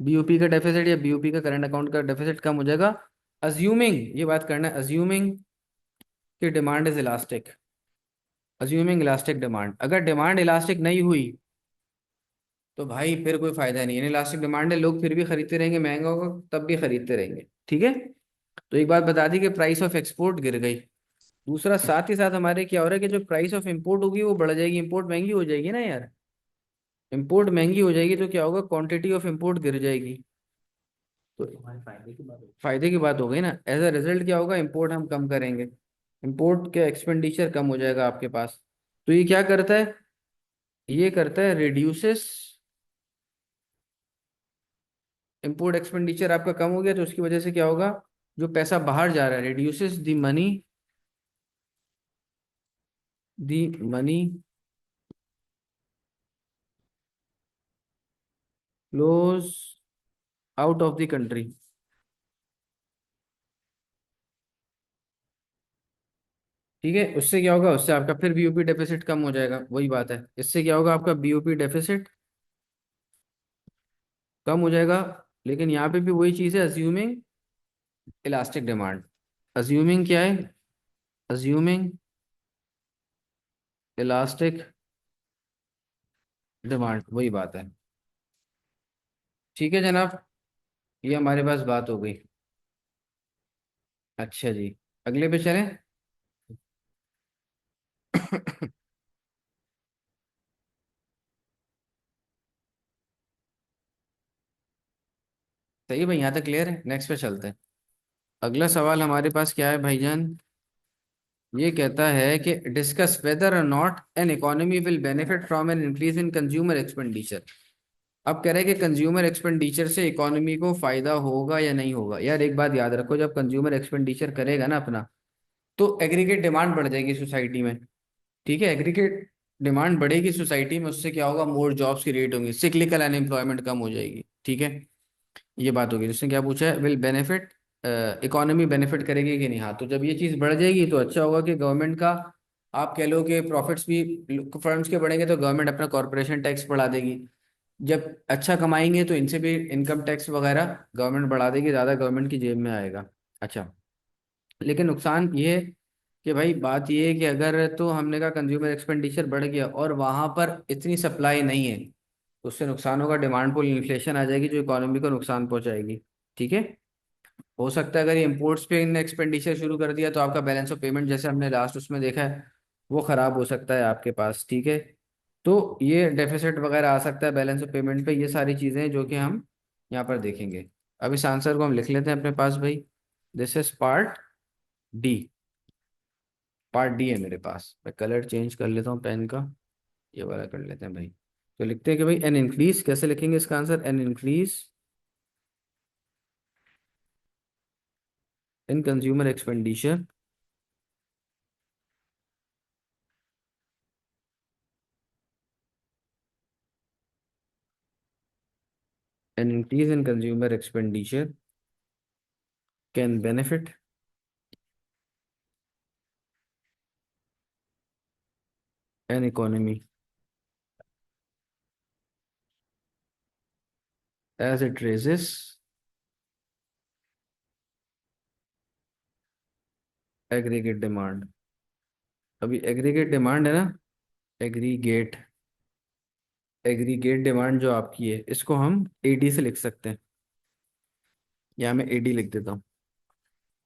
बीओपी का डेफिसिट या बीओपी का करंट अकाउंट का डेफिसिट कम हो जाएगा, अज्यूमिंग, ये बात करना है, अज्यूमिंग कि demand is elastic. Assuming elastic demand, अगर डिमांड इलास्टिक नहीं हुई तो भाई फिर कोई फायदा नहीं है। इलास्टिक डिमांड है, लोग फिर भी खरीदते रहेंगे, महंगा होगा तब भी खरीदते रहेंगे। ठीक है, तो एक बात बता दी कि प्राइस ऑफ एक्सपोर्ट गिर गई। दूसरा, साथ ही साथ हमारे क्या हो रहा है कि जो प्राइस ऑफ इंपोर्ट होगी वो बढ़ जाएगी, इंपोर्ट महंगी हो जाएगी ना यार। इंपोर्ट महंगी हो जाएगी तो क्या होगा, क्वांटिटी ऑफ इंपोर्ट गिर जाएगी। तो फायदे की बात हो गई ना, एज अ रिजल्ट क्या होगा, इंपोर्ट हम कम करेंगे, इंपोर्ट के एक्सपेंडिचर कम हो जाएगा आपके पास। तो ये क्या करता है, ये करता है रिड्यूसेस, इंपोर्ट एक्सपेंडिचर आपका कम हो गया तो उसकी वजह से क्या होगा, जो पैसा बाहर जा रहा है, reduces the money, the money flows out of the country. ठीक है, उससे क्या होगा, उससे आपका फिर बीओपी डेफिसिट कम हो जाएगा, वही बात है, इससे क्या होगा, आपका बीओपी डेफिसिट कम हो जाएगा। लेकिन यहाँ पे भी वही चीज़ है, अज्यूमिंग इलास्टिक डिमांड। अज्यूमिंग क्या है, अज्यूमिंग इलास्टिक डिमांड, वही बात है। ठीक है जनाब, ये हमारे पास बात हो गई। अच्छा जी, अगले पे चलें। सही भाई, यहाँ तक क्लियर है, नेक्स्ट पे चलते हैं। अगला सवाल हमारे पास क्या है भाईजान, ये कहता है कि डिस्कस वेदर और not an economy will benefit from N increase in consumer expenditure. अब कह रहे हैं कि कंज्यूमर एक्सपेंडिचर से इकोनॉमी को फायदा होगा या नहीं होगा। यार एक बात याद रखो, जब कंज्यूमर एक्सपेंडिचर करेगा ना अपना, तो एग्रीगेट डिमांड बढ़ जाएगी सोसाइटी में। ठीक है, एग्रीगेट डिमांड बढ़ेगी सोसाइटी में, उससे क्या होगा, मोर जॉब्स की रेट होंगी, सिक्लिकल अनएम्प्लॉयमेंट कम हो जाएगी। ठीक है, ये बात होगी। जिसने क्या पूछा है, विल बेनिफिट, इकोनॉमी बेनिफिट करेगी कि नहीं। हाँ, तो जब ये चीज़ बढ़ जाएगी तो अच्छा होगा कि गवर्नमेंट का, आप कह लो कि प्रॉफिट्स भी फर्म्स के बढ़ेंगे तो गवर्नमेंट अपना कॉरपोरेशन टैक्स बढ़ा देगी। जब अच्छा कमाएंगे तो इनसे भी इनकम टैक्स वगैरह गवर्नमेंट बढ़ा देगी, ज़्यादा गवर्नमेंट की जेब में आएगा। अच्छा, लेकिन नुकसान ये है कि भाई, बात ये है कि अगर तो हमने कहा कंज्यूमर एक्सपेंडिचर बढ़ गया और वहां पर इतनी सप्लाई नहीं है, तो उससे नुकसान होगा, डिमांड पुल इन्फ्लेशन आ जाएगी जो इकोनॉमी को नुकसान पहुंचाएगी। ठीक है, हो सकता है अगर ये इम्पोर्ट्स पे इन एक्सपेंडिचर शुरू कर दिया तो आपका बैलेंस ऑफ पेमेंट, जैसे हमने लास्ट उसमें देखा है, वो खराब हो सकता है आपके पास। ठीक है, तो ये डेफिसिट वगैरह आ सकता है बैलेंस ऑफ पेमेंट पे, ये सारी चीज़ें हैं जो कि हम यहाँ पर देखेंगे। अब इस आंसर को हम लिख लेते हैं अपने पास भाई, this is part D. Part D है मेरे पास। मैं कलर चेंज कर लेता हूँ पेन का, ये वाला कर लेते हैं भाई। तो लिखते हैं कि भाई एन इंक्रीज, कैसे लिखेंगे इसका answer, an increase in consumer expenditure, an increase in consumer expenditure can benefit an economy as it raises aggregate demand. अभी एग्रीगेट डिमांड है ना, एग्रीगेट एग्रीगेट डिमांड जो आपकी है इसको हम एडी से लिख सकते हैं, या मैं एडी लिख देता हूँ।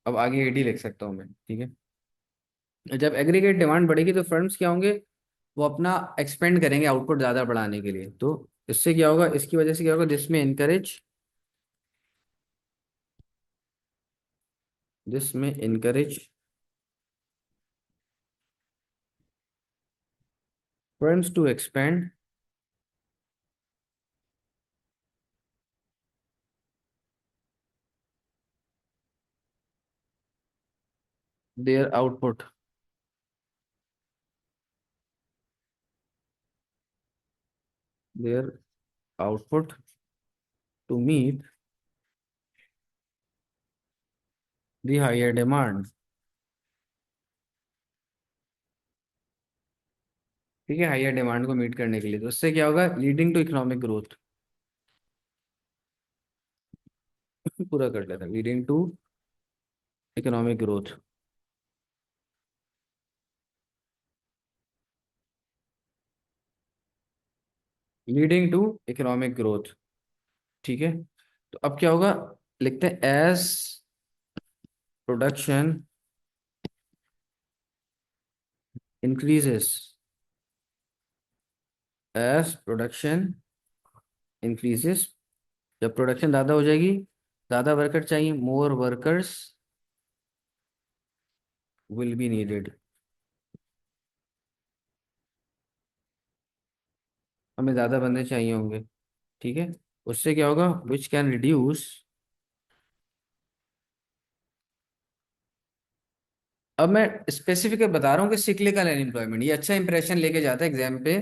अब आगे एडी लिख सकता हूँ मैं, ठीक है। जब एग्रीगेट डिमांड बढ़ेगी तो फर्म्स क्या होंगे, वो अपना एक्सपेंड करेंगे आउटपुट ज़्यादा बढ़ाने के लिए। तो इससे क्या होगा, इसकी वजह से क्या होगा, दिस में encourage firms to expand their output, their output to meet the higher demand। ठीक है, हाइयर डिमांड को मीट करने के लिए। तो उससे क्या होगा, लीडिंग टू इकोनॉमिक ग्रोथ। पूरा कर लेता, leading to economic growth, leading to economic growth. ठीक है, तो अब क्या होगा, लिखते हैं as production increases, as production increases. जब प्रोडक्शन ज़्यादा हो जाएगी, ज़्यादा वर्कर चाहिए, more workers will be needed. हमें ज़्यादा बंदे चाहिए होंगे, ठीक है। उससे क्या होगा, विच कैन रिड्यूस। अब मैं स्पेसिफिक बता रहा हूँ कि सिक्लिकल अनएम्प्लॉयमेंट, ये अच्छा इंप्रेशन लेके जाता है एग्जाम पे।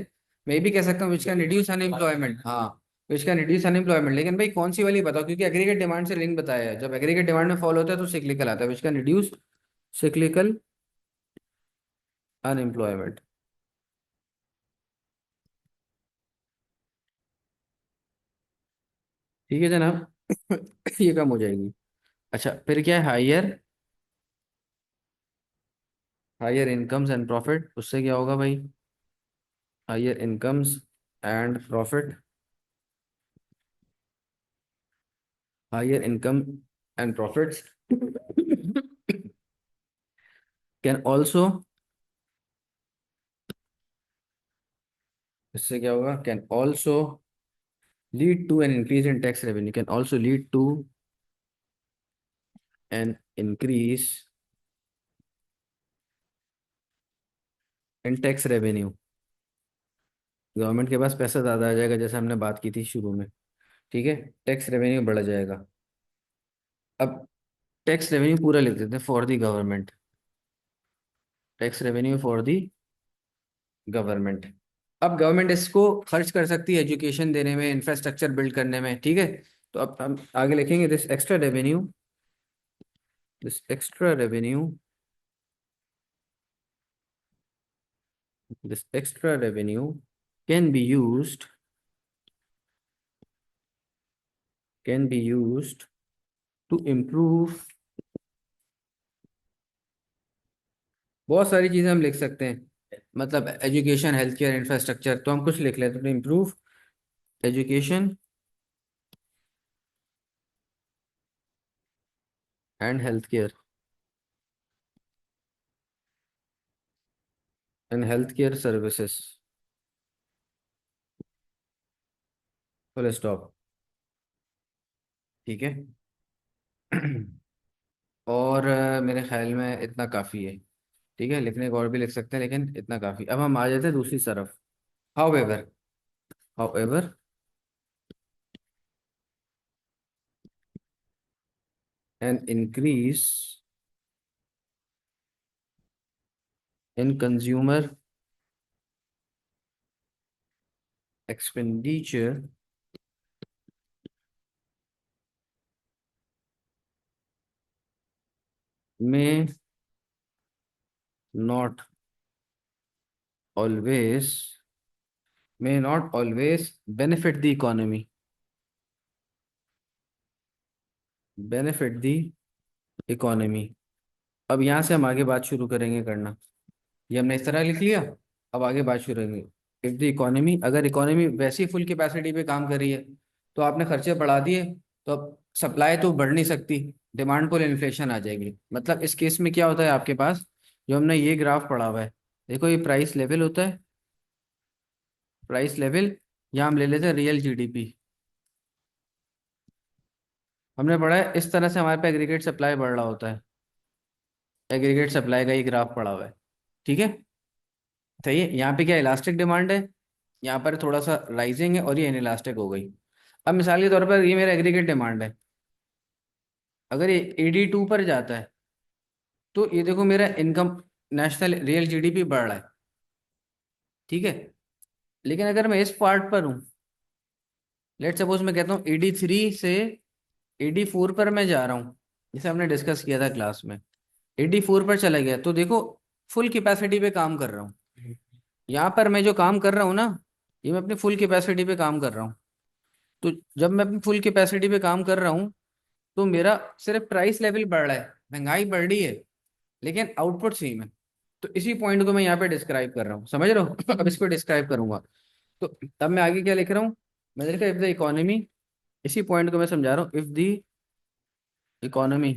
मैं भी कह सकता हूँ विच कैन रिड्यूस अनएम्प्लॉयमेंट, हाँ, विच कैन रिड्यूस अनएम्प्लॉयमेंट। लेकिन भाई कौन सी वाली बताओ, क्योंकि एग्रीगेट डिमांड से लिंक बताया है, जब एग्रीगेट डिमांड में फॉलो होता है तो सिक्लिकल आता है, which can reduce cyclical unemployment. ठीक है जनाब। ये कम हो जाएगी। अच्छा, फिर क्या है, higher higher incomes and profit. उससे क्या होगा भाई, higher incomes and profit, higher income and profits can also, इससे क्या होगा, can also lead to an increase in tax revenue, can also lead to an increase in tax revenue. Government के पास पैसा ज़्यादा आ जाएगा, जैसे हमने बात की थी शुरू में, ठीक है, टैक्स रेवेन्यू बढ़ जाएगा। अब टैक्स रेवेन्यू पूरा लिख देते हैं, for the government, tax revenue for the government. अब गवर्नमेंट इसको खर्च कर सकती है एजुकेशन देने में, इंफ्रास्ट्रक्चर बिल्ड करने में, ठीक है। तो अब हम आगे लिखेंगे, this extra revenue this extra revenue can be used can be used to improve। बहुत सारी चीजें हम लिख सकते हैं, मतलब एजुकेशन, हेल्थ केयर, इंफ्रास्ट्रक्चर, तो हम कुछ लिख लेते हैं, improve education and health care services, full stop. ठीक है। और मेरे ख्याल में इतना काफ़ी है। ठीक है, लिखने को और भी लिख सकते हैं, लेकिन इतना काफ़ी। अब हम आ जाते हैं दूसरी तरफ। However however an increase in consumer expenditure may not always benefit the economy, benefit the economy. अब यहाँ से हम आगे बात शुरू करेंगे करना। ये हमने इस तरह लिख लिया, अब आगे बात शुरू करेंगे। इफ द इकोनॉमी, अगर इकोनॉमी वैसी फुल कैपेसिटी पे काम कर रही है तो आपने खर्चे बढ़ा दिए, तो अब सप्लाई तो बढ़ नहीं सकती, डिमांड पुल इन्फ्लेशन आ जाएगी। मतलब इस केस में क्या होता है आपके पास, जो हमने ये ग्राफ पढ़ा हुआ है, देखो ये प्राइस लेवल होता है, प्राइस लेवल, या हम ले लेते हैं रियल जीडीपी। हमने पढ़ा है इस तरह से हमारे पे एग्रीगेट सप्लाई बढ़ रहा होता है, एग्रीगेट सप्लाई का ये ग्राफ पड़ा हुआ है, ठीक है। सही है, यहाँ पे क्या इलास्टिक डिमांड है, यहाँ पर थोड़ा सा राइजिंग है, और ये इनइलास्टिक हो गई। अब मिसाल के तौर पर ये मेरा एग्रीगेट डिमांड है, अगर ये 82 पर जाता है तो ये देखो मेरा इनकम, नेशनल रियल जीडीपी बढ़ रहा है, ठीक है। लेकिन अगर मैं इस पार्ट पर हूँ, लेट सपोज मैं कहता हूँ 83 से 84 पर मैं जा रहा हूँ, जैसे हमने डिस्कस किया था क्लास में, 84 पर चला गया, तो देखो फुल कैपेसिटी पे काम कर रहा हूँ। यहाँ पर मैं जो काम कर रहा हूँ ना, ये मैं अपनी फुल कैपेसिटी पे काम कर रहा हूँ। तो जब मैं अपनी फुल कैपेसिटी पे काम कर रहा हूँ, तो मेरा सिर्फ प्राइस लेवल बढ़ रहा है, महंगाई बढ़ रही है, लेकिन आउटपुट सेम है। तो इसी पॉइंट को मैं यहाँ पे डिस्क्राइब कर रहा हूँ, समझ रहे हो? अब इसको डिस्क्राइब करूंगा, तो तब मैं आगे क्या लिख रहा हूँ, मैंने लिखा इफ द इकोनॉमी, इसी पॉइंट को मैं समझा रहा हूँ, if the economy,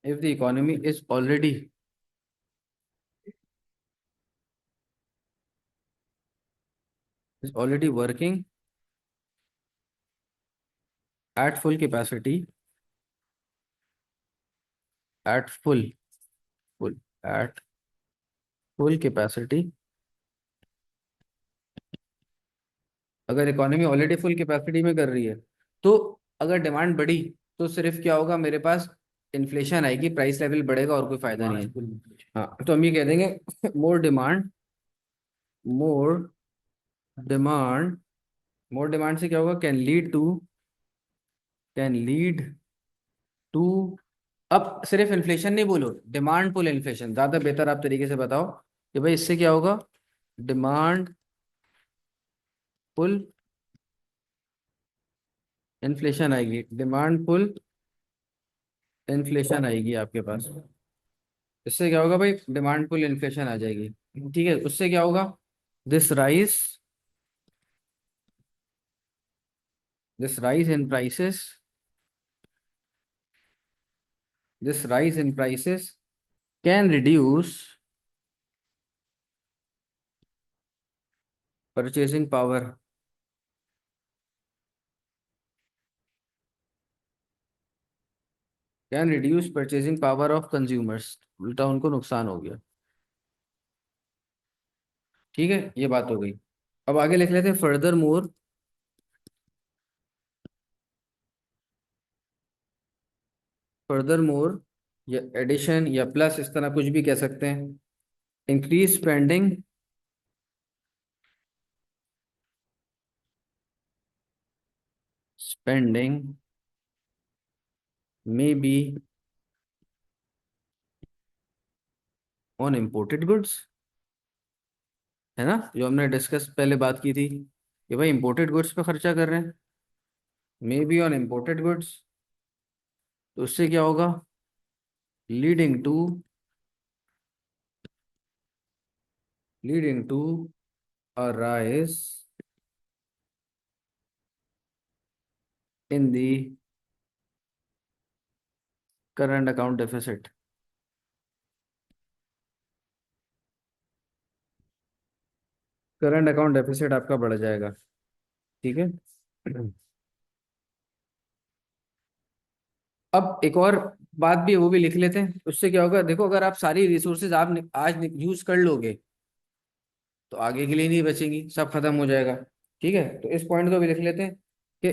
if the economy is already working at full capacity, at full at full capacity, अगर इकोनॉमी ऑलरेडी फुल कैपेसिटी में कर रही है, तो अगर डिमांड बढ़ी तो सिर्फ क्या होगा मेरे पास, इन्फ्लेशन आएगी, प्राइस लेवल बढ़ेगा, और कोई फायदा नहीं है। हाँ, तो हम ये कह देंगे more demand, more demand, more demand से क्या होगा, कैन लीड टू, अब सिर्फ इन्फ्लेशन नहीं बोलो, डिमांड पुल इन्फ्लेशन ज्यादा बेहतर आप तरीके से बताओ कि भाई इससे क्या होगा, डिमांड पुल इन्फ्लेशन आएगी, डिमांड पुल इन्फ्लेशन आएगी आपके पास। इससे क्या होगा भाई, डिमांड पुल इन्फ्लेशन आ जाएगी, ठीक है। उससे क्या होगा, this rise this rise in prices, this rise in prices can reduce purchasing power, can reduce purchasing power of consumers, उल्टा उनको नुकसान हो गया, ठीक है। ये बात हो गई। अब आगे लिख लेते हैं, फर्दर मोर, फर्दर मोर, या एडिशन या प्लस, इस तरह कुछ भी कह सकते हैं, increase spending, spending may be on imported goods, है ना, जो हमने डिस्कस पहले बात की थी कि भाई इंपोर्टेड गुड्स पे खर्चा कर रहे हैं, may be on imported goods, तो उससे क्या होगा, leading to leading to a rise in the current account deficit, current account deficit आपका बढ़ जाएगा, ठीक है। अब एक और बात भी है, वो भी लिख लेते हैं, उससे क्या होगा, देखो अगर आप सारी रिसोर्सेज आप आज यूज कर लोगे, तो आगे के लिए नहीं बचेंगी, सब खत्म हो जाएगा, ठीक है। तो इस पॉइंट को भी लिख लेते हैं कि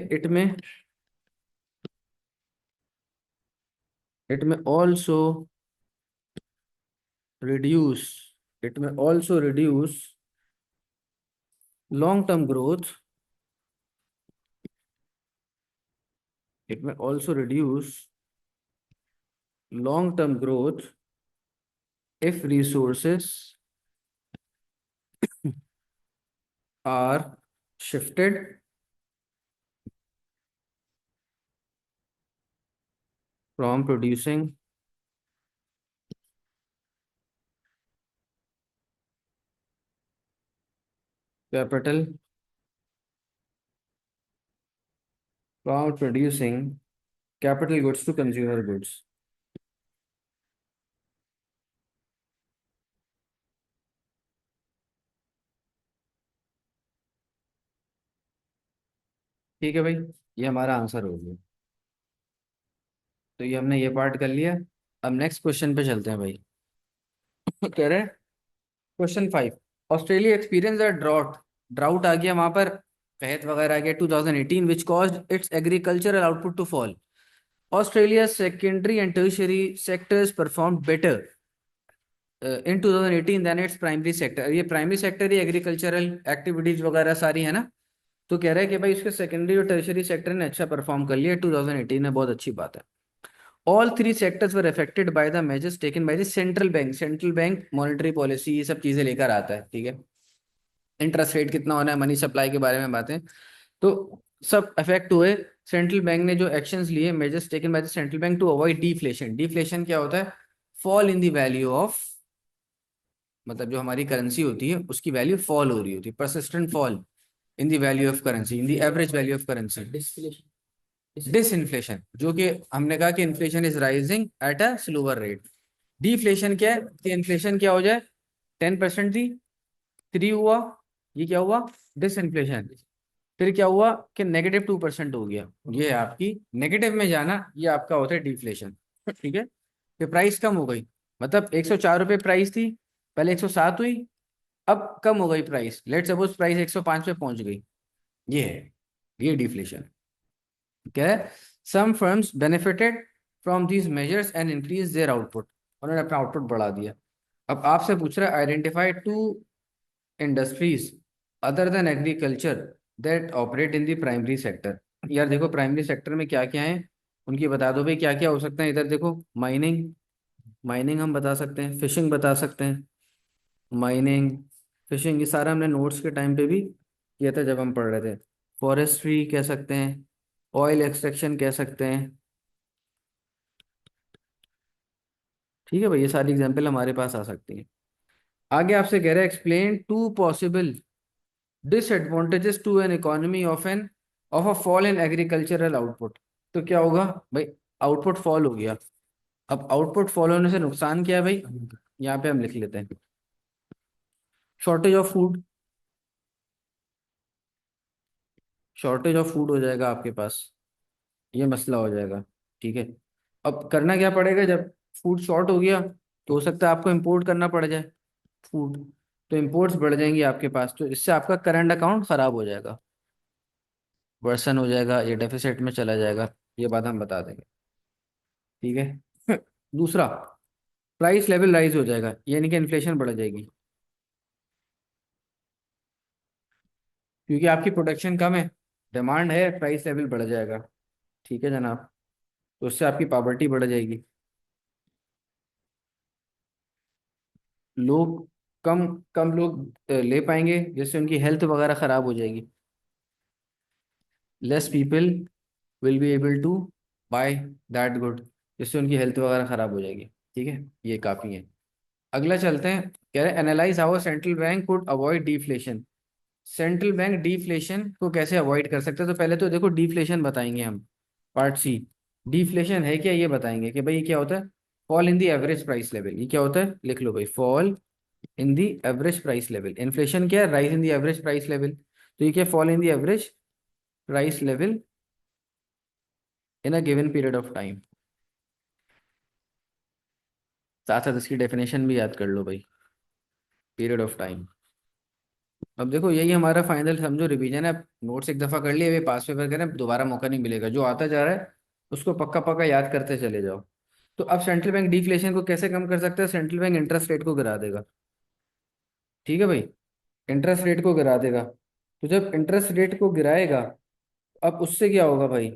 it may also reduce it may also reduce long term growth, it may also reduce long term growth if resources are shifted from producing capital from producing capital goods to consumer goods. ठीक है भाई, ये हमारा answer हो गया। तो ये हमने ये पार्ट कर लिया। अब नेक्स्ट क्वेश्चन पे चलते हैं भाई। कह रहे हैं question 5, Australia experience a drought. Drought आ गया वहां पर, कहत वगैरह आ गया 2018, which caused its agricultural output to fall. Australia secondary and tertiary sectors perform better in 2018 than its primary sector. ये प्राइमरी सेक्टर ही एग्रीकल्चरल एक्टिविटीज वगैरह सारी है ना। तो कह रहा है कि भाई उसके सेकेंडरी और टर्शियरी सेक्टर ने अच्छा परफॉर्म कर लिया 2018 में, बहुत अच्छी बात है। All three sectors were affected by the measures taken by the central bank. Central bank monetary policy ये सब चीजें लेकर आता है, ठीक है। इंटरेस्ट रेट कितना होना है, मनी सप्लाई के बारे में बातें, तो सब अफेक्ट हुए। सेंट्रल बैंक ने जो एक्शंस लिए, measures taken by the central bank to avoid deflation. Deflation क्या होता है? Fall in the value of, मतलब जो हमारी करेंसी होती है उसकी वैल्यू फॉल हो रही होती है, persistent fall in the value of currency, in the average value of currency. Disinflation, जो कि हमने कहा कि inflation is rising at a slower rate. Deflation क्या है कि इन्फ्लेशन क्या हो जाए, 10% थी, 3 हुआ, ये क्या हुआ? डिसइन्फ्लेशन। फिर क्या हुआ कि -2% हो गया, ये है आपकी नेगेटिव में जाना, ये आपका होता है डिफ्लेशन। ठीक है, कि प्राइस कम हो गई, मतलब 104 रुपये प्राइस थी, पहले 107 हुई, अब कम हो गई प्राइस, लेट सपोज प्राइस 105 पे पहुंच गई, ये है, ये डिफ्लेशन। क्या है? Some firms benefited from these measures and increase their output. उन्होंने अपना आउटपुट बढ़ा दिया। अब आपसे पूछ रहा है identify two industries other than agriculture that operate in the primary sector. यार देखो प्राइमरी सेक्टर में क्या क्या है, उनकी बता दो भाई, क्या क्या हो सकता है। इधर देखो, माइनिंग, माइनिंग हम बता सकते हैं, फिशिंग बता सकते हैं। माइनिंग, फिशिंग, ये सारा हमने नोट्स के टाइम पे भी किया था जब हम पढ़ रहे थे। फॉरेस्ट्री कह सकते हैं, ऑयल एक्सट्रैक्शन कह सकते हैं। ठीक है भाई, ये सारी एग्जांपल हमारे पास आ सकती हैं। आगे आपसे कह रहा है explain two possible disadvantages to an economy of a fall in agricultural output. तो क्या होगा भाई? आउटपुट फॉल हो गया। अब आउटपुट फॉल होने से नुकसान क्या है भाई? यहाँ पे हम लिख लेते हैं, shortage of food. Shortage of food हो जाएगा आपके पास, ये मसला हो जाएगा। ठीक है, अब करना क्या पड़ेगा जब फूड शॉर्ट हो गया? तो हो सकता है आपको इंपोर्ट करना पड़ जाए फूड, तो इंपोर्ट्स बढ़ जाएंगी आपके पास, तो इससे आपका करंट अकाउंट खराब हो जाएगा, वर्सन हो जाएगा, ये डेफिसिट में चला जाएगा। ये बात हम बता देंगे, ठीक है। दूसरा, प्राइस लेवल राइज हो जाएगा, यानी कि इन्फ्लेशन बढ़ जाएगी, क्योंकि आपकी प्रोडक्शन कम है, डिमांड है, प्राइस लेवल बढ़ जाएगा। ठीक है जनाब, तो उससे आपकी पॉवर्टी बढ़ जाएगी, लोग कम कम लोग ले पाएंगे, जिससे उनकी हेल्थ वगैरह खराब हो जाएगी। Less people will be able to buy that good, जिससे उनकी हेल्थ वगैरह खराब हो जाएगी। ठीक है, ये काफ़ी है। अगला चलते हैं, कह रहे हैं analyse how central bank could avoid deflation. Central bank deflation को कैसे अवॉइड कर सकते हैं? तो पहले तो देखो डिफ्लेशन बताएंगे हम, पार्ट सी। डिफ्लेशन है क्या, ये बताएंगे कि भाई ये क्या होता है। Fall in the average price level, ये क्या होता है, लिख लो भाई, fall in the average price level. Inflation क्या है? Rise in the average price level. तो ये क्या, fall in the average price level in a given period of time. साथ साथ इसकी डेफिनेशन भी याद कर लो भाई, पीरियड ऑफ टाइम। अब देखो यही हमारा फाइनल समझो रिवीजन है। नोट्स एक दफा कर लिए, वे पास पेपर करें, दोबारा मौका नहीं मिलेगा। जो आता जा रहा है उसको पक्का पक्का याद करते चले जाओ। तो अब सेंट्रल बैंक डिफ्लेशन को कैसे कम कर सकता है? सेंट्रल बैंक इंटरेस्ट रेट को गिरा देगा। ठीक है भाई, इंटरेस्ट रेट को गिरा देगा। तो जब इंटरेस्ट रेट को गिराएगा, अब उससे क्या होगा भाई?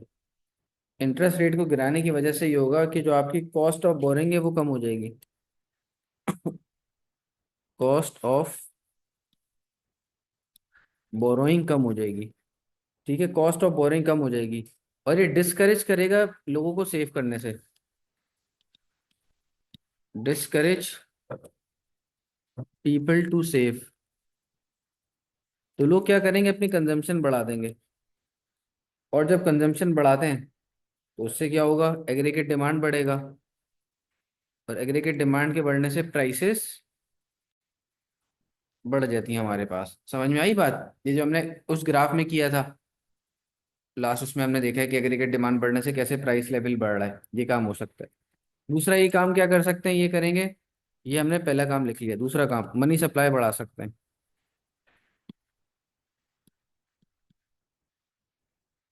इंटरेस्ट रेट को गिराने की वजह से ये होगा कि जो आपकी कॉस्ट ऑफ बोरिंग है वो कम हो जाएगी। कॉस्ट ऑफ बोरोइंग कम हो जाएगी। ठीक है, कॉस्ट ऑफ बोरिंग कम हो जाएगी, और ये डिस्करेज करेगा लोगों को सेव करने से। Discourage people to save. तो लोग क्या करेंगे, अपनी कंजम्पशन बढ़ा देंगे। और जब कंजम्पशन बढ़ाते हैं तो उससे क्या होगा, एग्रीगेट डिमांड बढ़ेगा। और एग्रीगेट डिमांड के बढ़ने से प्राइसेस बढ़ जाती हैं हमारे पास। समझ में आई बात, ये जो हमने उस ग्राफ में किया था लास्ट, उसमें हमने देखा है कि एग्रीगेट डिमांड बढ़ने से कैसे प्राइस लेवल बढ़ रहा है। ये काम हो सकता है। दूसरा ये काम क्या कर सकते हैं, ये करेंगे, ये हमने पहला काम लिख लिया। दूसरा काम, मनी सप्लाई बढ़ा सकते हैं।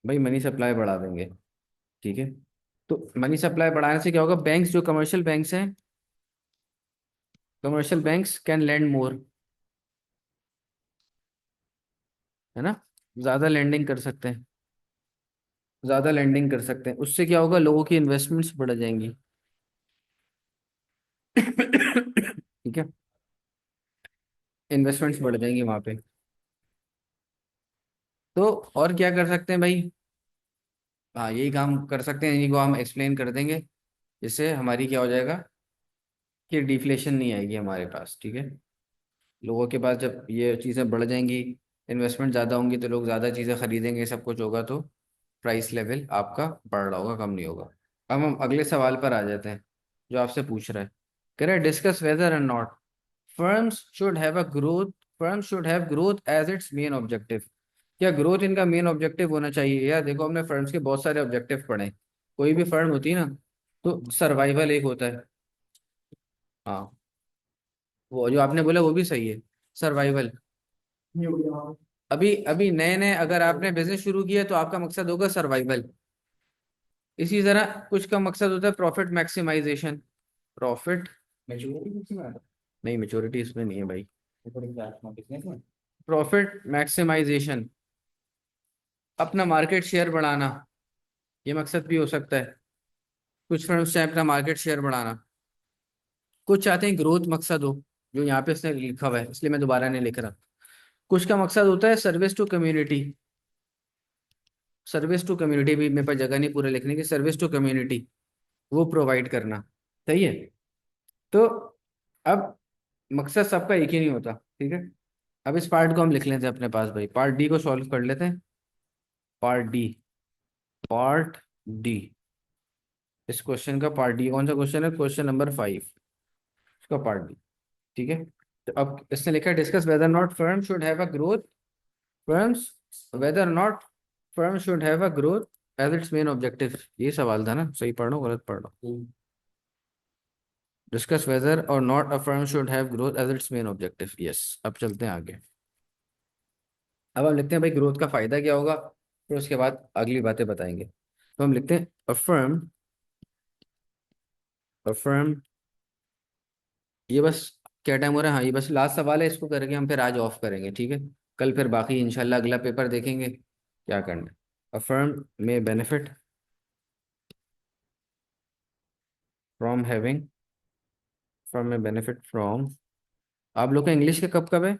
भाई मनी सप्लाई बढ़ा देंगे, ठीक है। तो मनी सप्लाई बढ़ाने से क्या होगा, बैंक्स जो कमर्शियल बैंक्स हैं, कमर्शियल बैंक्स कैन लैंड मोर, है ना, ज्यादा लेंडिंग कर सकते हैं। ज्यादा लेंडिंग कर सकते हैं, उससे क्या होगा, लोगों की इन्वेस्टमेंट्स बढ़ जाएंगी। ठीक है, इन्वेस्टमेंट्स बढ़ जाएंगी वहां पे। तो और क्या कर सकते हैं भाई, हाँ यही काम कर सकते हैं, इन्हीं को हम एक्सप्लेन कर देंगे। जिससे हमारी क्या हो जाएगा, कि डिफ्लेशन नहीं आएगी हमारे पास, ठीक है। लोगों के पास जब ये चीज़ें बढ़ जाएंगी, इन्वेस्टमेंट ज़्यादा होंगी, तो लोग ज़्यादा चीज़ें खरीदेंगे, सब कुछ होगा, तो प्राइस लेवल आपका बढ़ रहा होगा, कम नहीं होगा। अब हम अगले सवाल पर आ जाते हैं, जो आपसे पूछ रहा है। कह रहा है discuss whether and not firms should have a growth, firms should have growth as its main objective. क्या ग्रोथ इनका मेन ऑब्जेक्टिव होना चाहिए? यार देखो, हमने फर्म्स के बहुत सारे ऑब्जेक्टिव पढ़े। कोई भी फर्म होती है ना, तो सर्वाइवल एक होता है। हाँ, वो जो आपने बोला वो भी सही है, सर्वाइवल। अभी अभी नए नए अगर आपने बिजनेस शुरू किया तो आपका मकसद होगा सर्वाइवल। इसी तरह कुछ का मकसद होता है प्रॉफिट मैक्सिमाइजेशन। प्रॉफिट, नहीं मेच्योरिटी इसमें नहीं है भाई। प्रॉफिट मैक्सिमाइजेशन, अपना मार्केट शेयर बढ़ाना, ये मकसद भी हो सकता है। कुछ फर्म्स चाहे अपना मार्केट शेयर बढ़ाना, कुछ चाहते हैं ग्रोथ मकसद हो, जो यहाँ पे इसने लिखा हुआ है, इसलिए मैं दोबारा नहीं लिख रहा। कुछ का मकसद होता है service to community. Service to community भी मेरे पास जगह नहीं पूरे लिखने की, सर्विस टू कम्युनिटी वो प्रोवाइड करना, सही है। तो अब मकसद सबका एक ही नहीं होता, ठीक है। अब इस पार्ट को हम लिख लेते हैं अपने पास भाई, पार्ट डी को सॉल्व कर लेते हैं। पार्ट डी, पार्ट डी, इस क्वेश्चन का पार्ट डी कौन सा क्वेश्चन है, क्वेश्चन नंबर 5, इसका पार्ट डी, ठीक है। तो अब इसने लिखा है discuss whether not firm should have a growth, firms whether not firm should have a growth as its main objective. ये सवाल था ना, सही पढ़ रहा हूँ गलत पढ़ रहा हूँ? डिस्कस वेदर और not a firm should have growth as its main objective, yes. अब चलते हैं आगे। अब हम लिखते हैं भाई ग्रोथ का फायदा क्या होगा, फिर उसके बाद अगली बातें बताएंगे। तो हम लिखते हैं अफर्म, अफर्म, ये बस क्या टाइम हो रहा है, हाँ ये बस लास्ट सवाल है, इसको करके हम फिर आज ऑफ करेंगे, ठीक है। कल फिर बाकी इंशाल्लाह अगला पेपर देखेंगे क्या करना है। अफर्म में benefit from having, firm may benefit from, आप लोग का इंग्लिश का कब कब है?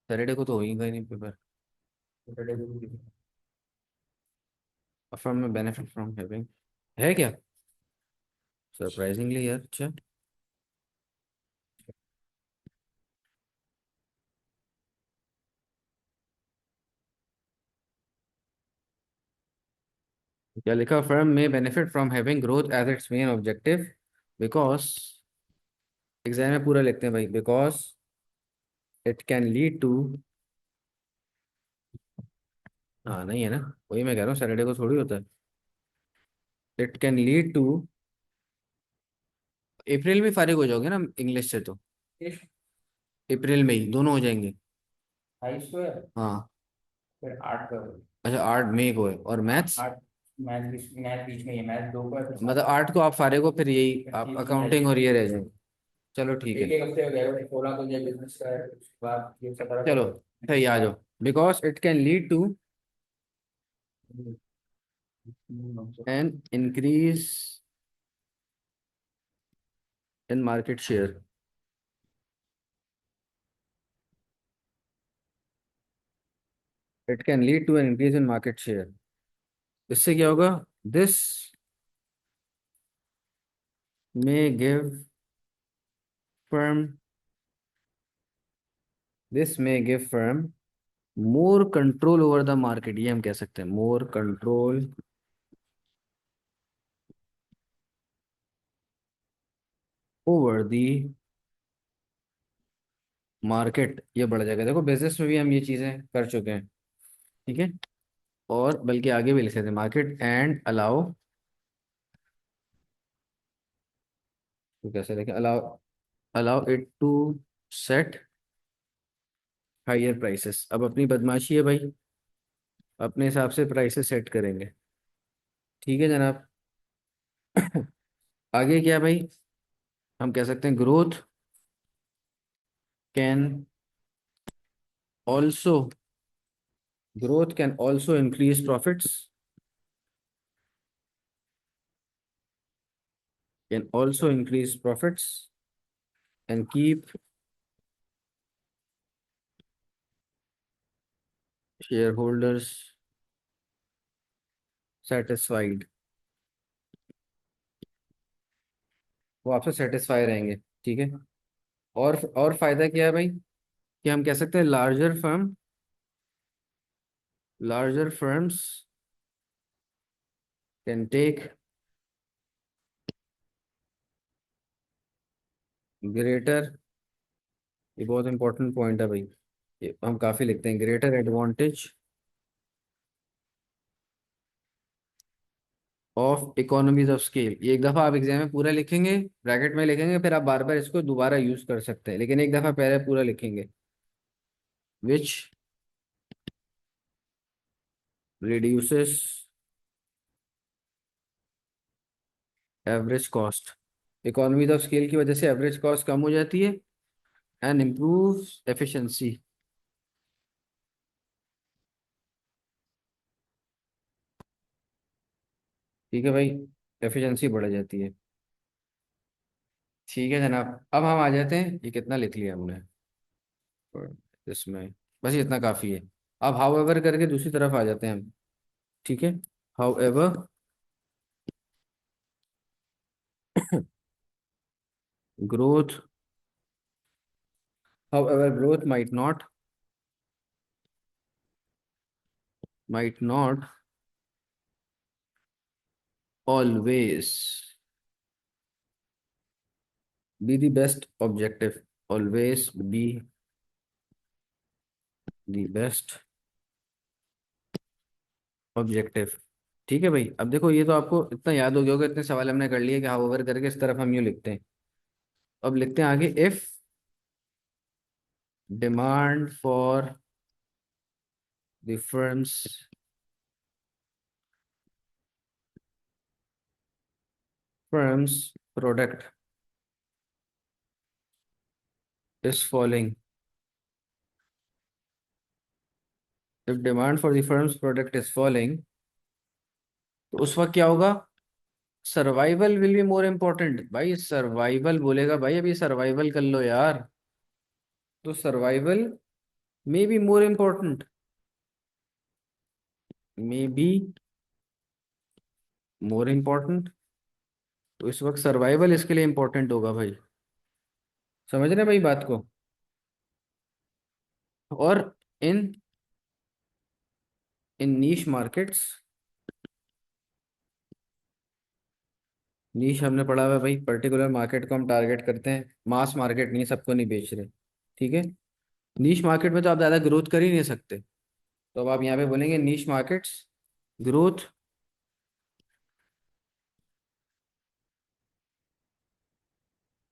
सैटरडे को तो होगा ही नहीं paper. Firm may benefit from having है क्या, सरप्राइजिंगली यार, अच्छा। क्या लिखा, firm may benefit from having growth as its main objective because, exam में पूरा लिखते हैं भाई, because it can lead to, हाँ नहीं है ना, वही मैं कह रहा हूँ, सैटरडे को थोड़ी होता है। इट कैन लीड टू, अप्रैल में फारिग हो जाओगे ना इंग्लिश से तो, अप्रैल में ही दोनों हो जाएंगे। 22 को है, हाँ। फिर 8 को है। अच्छा 8 मई को है, और मैथ्स, मैथ बीच में ही है, मैथ 2 को है, मतलब 8 को आप फारिग हो, फिर यही आप अकाउंटिंग और ये रह जाएंगे। चलो ठीक है, एक हफ्ते हो गया, 16 को ये बिजनेस का है, उसके बाद ये सब चलो सही, आ जाओ। Because it can lead to an increase in market share, it can lead to an increase in market share. इससे क्या होगा, this may give firm this may give firm more control over the market, ये हम कह सकते हैं, more control over the market, ये बढ़ जाएगा। देखो बिजनेस में भी हम ये चीजें कर चुके हैं, ठीक है। और बल्कि आगे भी लिख सकते हैं, मार्केट एंड अलाउ, तो कैसे लिखें, allow, allow it to set higher prices. अब अपनी बदमाशी है भाई, अपने हिसाब से प्राइसेस सेट करेंगे, ठीक है जनाब। आगे क्या भाई, हम कह सकते हैं growth can also, growth can also increase profits, can also increase profits and keep share holders satisfied, वो आपसे सेटिस्फाई रहेंगे, ठीक है। और फायदा क्या है भाई, कि हम कह सकते हैं larger firms can take greater, ये बहुत इंपॉर्टेंट पॉइंट है भाई, ये हम काफी लिखते हैं, greater advantage of economies of scale. ये एक दफा आप एग्जाम में पूरा लिखेंगे, ब्रैकेट में लिखेंगे, फिर आप बार बार इसको दोबारा यूज कर सकते हैं, लेकिन एक दफा पहले पूरा लिखेंगे, which reduces average cost, economies of scale की वजह से एवरेज कॉस्ट कम हो जाती है एंड इम्प्रूव एफिशिएंसी, ठीक है भाई, एफिशिएंसी बढ़ जाती है, ठीक है जनाब। अब हम आ जाते हैं, ये कितना लिख लिया हमने और इसमें, बस ये इतना काफ़ी है। अब हाउ एवर करके दूसरी तरफ आ जाते हैं हम, ठीक है। How ever growth, how ever growth might not always be the best objective, always be the best objective, ठीक है भाई। अब देखो ये तो आपको इतना याद हो गया होगा, इतने सवाल हमने कर लिए कि हाउ ओवर करके इस तरफ हम यूँ लिखते हैं। अब लिखते हैं आगे, if demand for the firm's product is following, if demand for the firm's product is following, तो उस वक्त क्या होगा, survival will be more important. भाई सर्वाइवल बोलेगा, भाई अभी सर्वाइवल कर लो यार, तो survival may be more important, may be more important, तो इस वक्त सर्वाइवल इसके लिए इम्पोर्टेंट होगा भाई, समझ रहे हैं भाई बात को। और इन इन नीश मार्केट्स, नीश हमने पढ़ा हुआ है भाई, पर्टिकुलर मार्केट को हम टारगेट करते हैं, मास मार्केट नहीं, सबको नहीं बेच रहे, ठीक है। नीश मार्केट में तो आप ज़्यादा ग्रोथ कर ही नहीं सकते, तो अब आप यहाँ पे बोलेंगे niche markets growth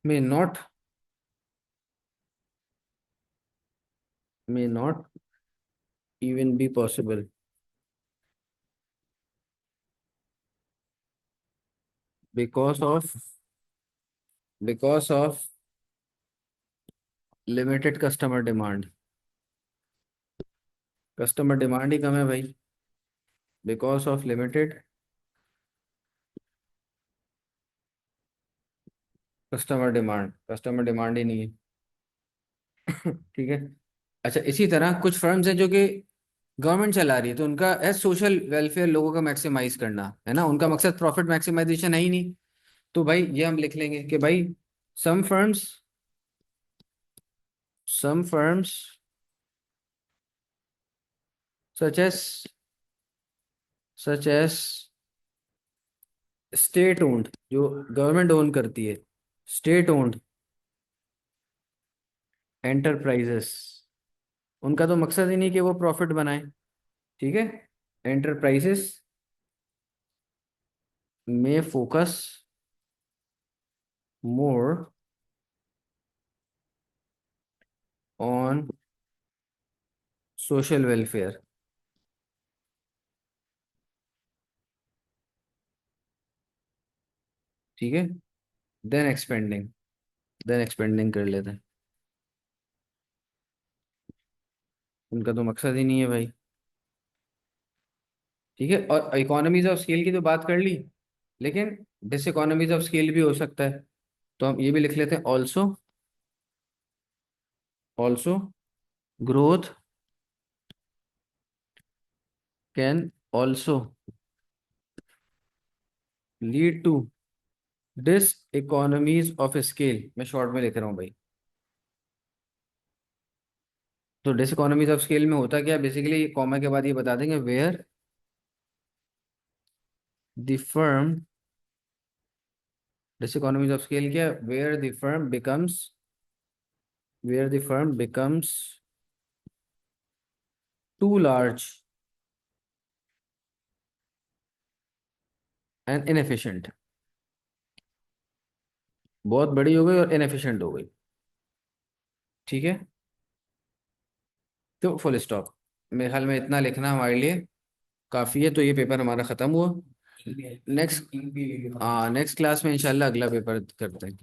may not even be possible because of because of limited customer demand, customer demand ही कम है भाई, because of limited customer demand ही नहीं है, ठीक है। अच्छा इसी तरह कुछ फर्म्स हैं जो कि गवर्नमेंट चला रही है, तो उनका है सोशल वेलफेयर, लोगों का मैक्सिमाइज करना है ना, उनका मकसद प्रॉफिट मैक्सिमाइजेशन है ही नहीं, तो भाई ये हम लिख लेंगे कि भाई some firms some firms such as such as state owned, जो गवर्नमेंट ओन करती है, स्टेट ओन्ड एंटरप्राइजेस, उनका तो मकसद ही नहीं कि वो प्रॉफिट बनाए। ठीक है, एंटरप्राइजेस में focus more on social welfare. ठीक है, देन एक्सपेंडिंग, देन एक्सपेंडिंग कर लेते हैं। उनका तो मकसद ही नहीं है भाई। ठीक है, और इकोनॉमीज ऑफ स्केल की तो बात कर ली, लेकिन डिस इकोनॉमीज ऑफ स्केल भी हो सकता है। तो हम ये भी लिख लेते हैं, also, also growth can also lead to diseconomies of scale. मैं शॉर्ट में लिख रहा हूँ भाई। तो डिस इकोनॉमीज ऑफ स्केल में होता क्या, बेसिकली कॉमा के बाद ये बता देंगे, where the firm, diseconomies of scale क्या, where the firm becomes too large and inefficient, बहुत बड़ी हो गई और इनएफिशिएंट हो गई। ठीक है, तो फुल स्टॉप। मेरे ख्याल में इतना लिखना हमारे लिए काफ़ी है। तो ये पेपर हमारा ख़त्म हुआ। नेक्स्ट, हाँ नेक्स्ट क्लास में इंशाल्लाह अगला पेपर करते हैं।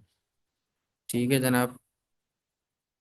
ठीक है जनाब।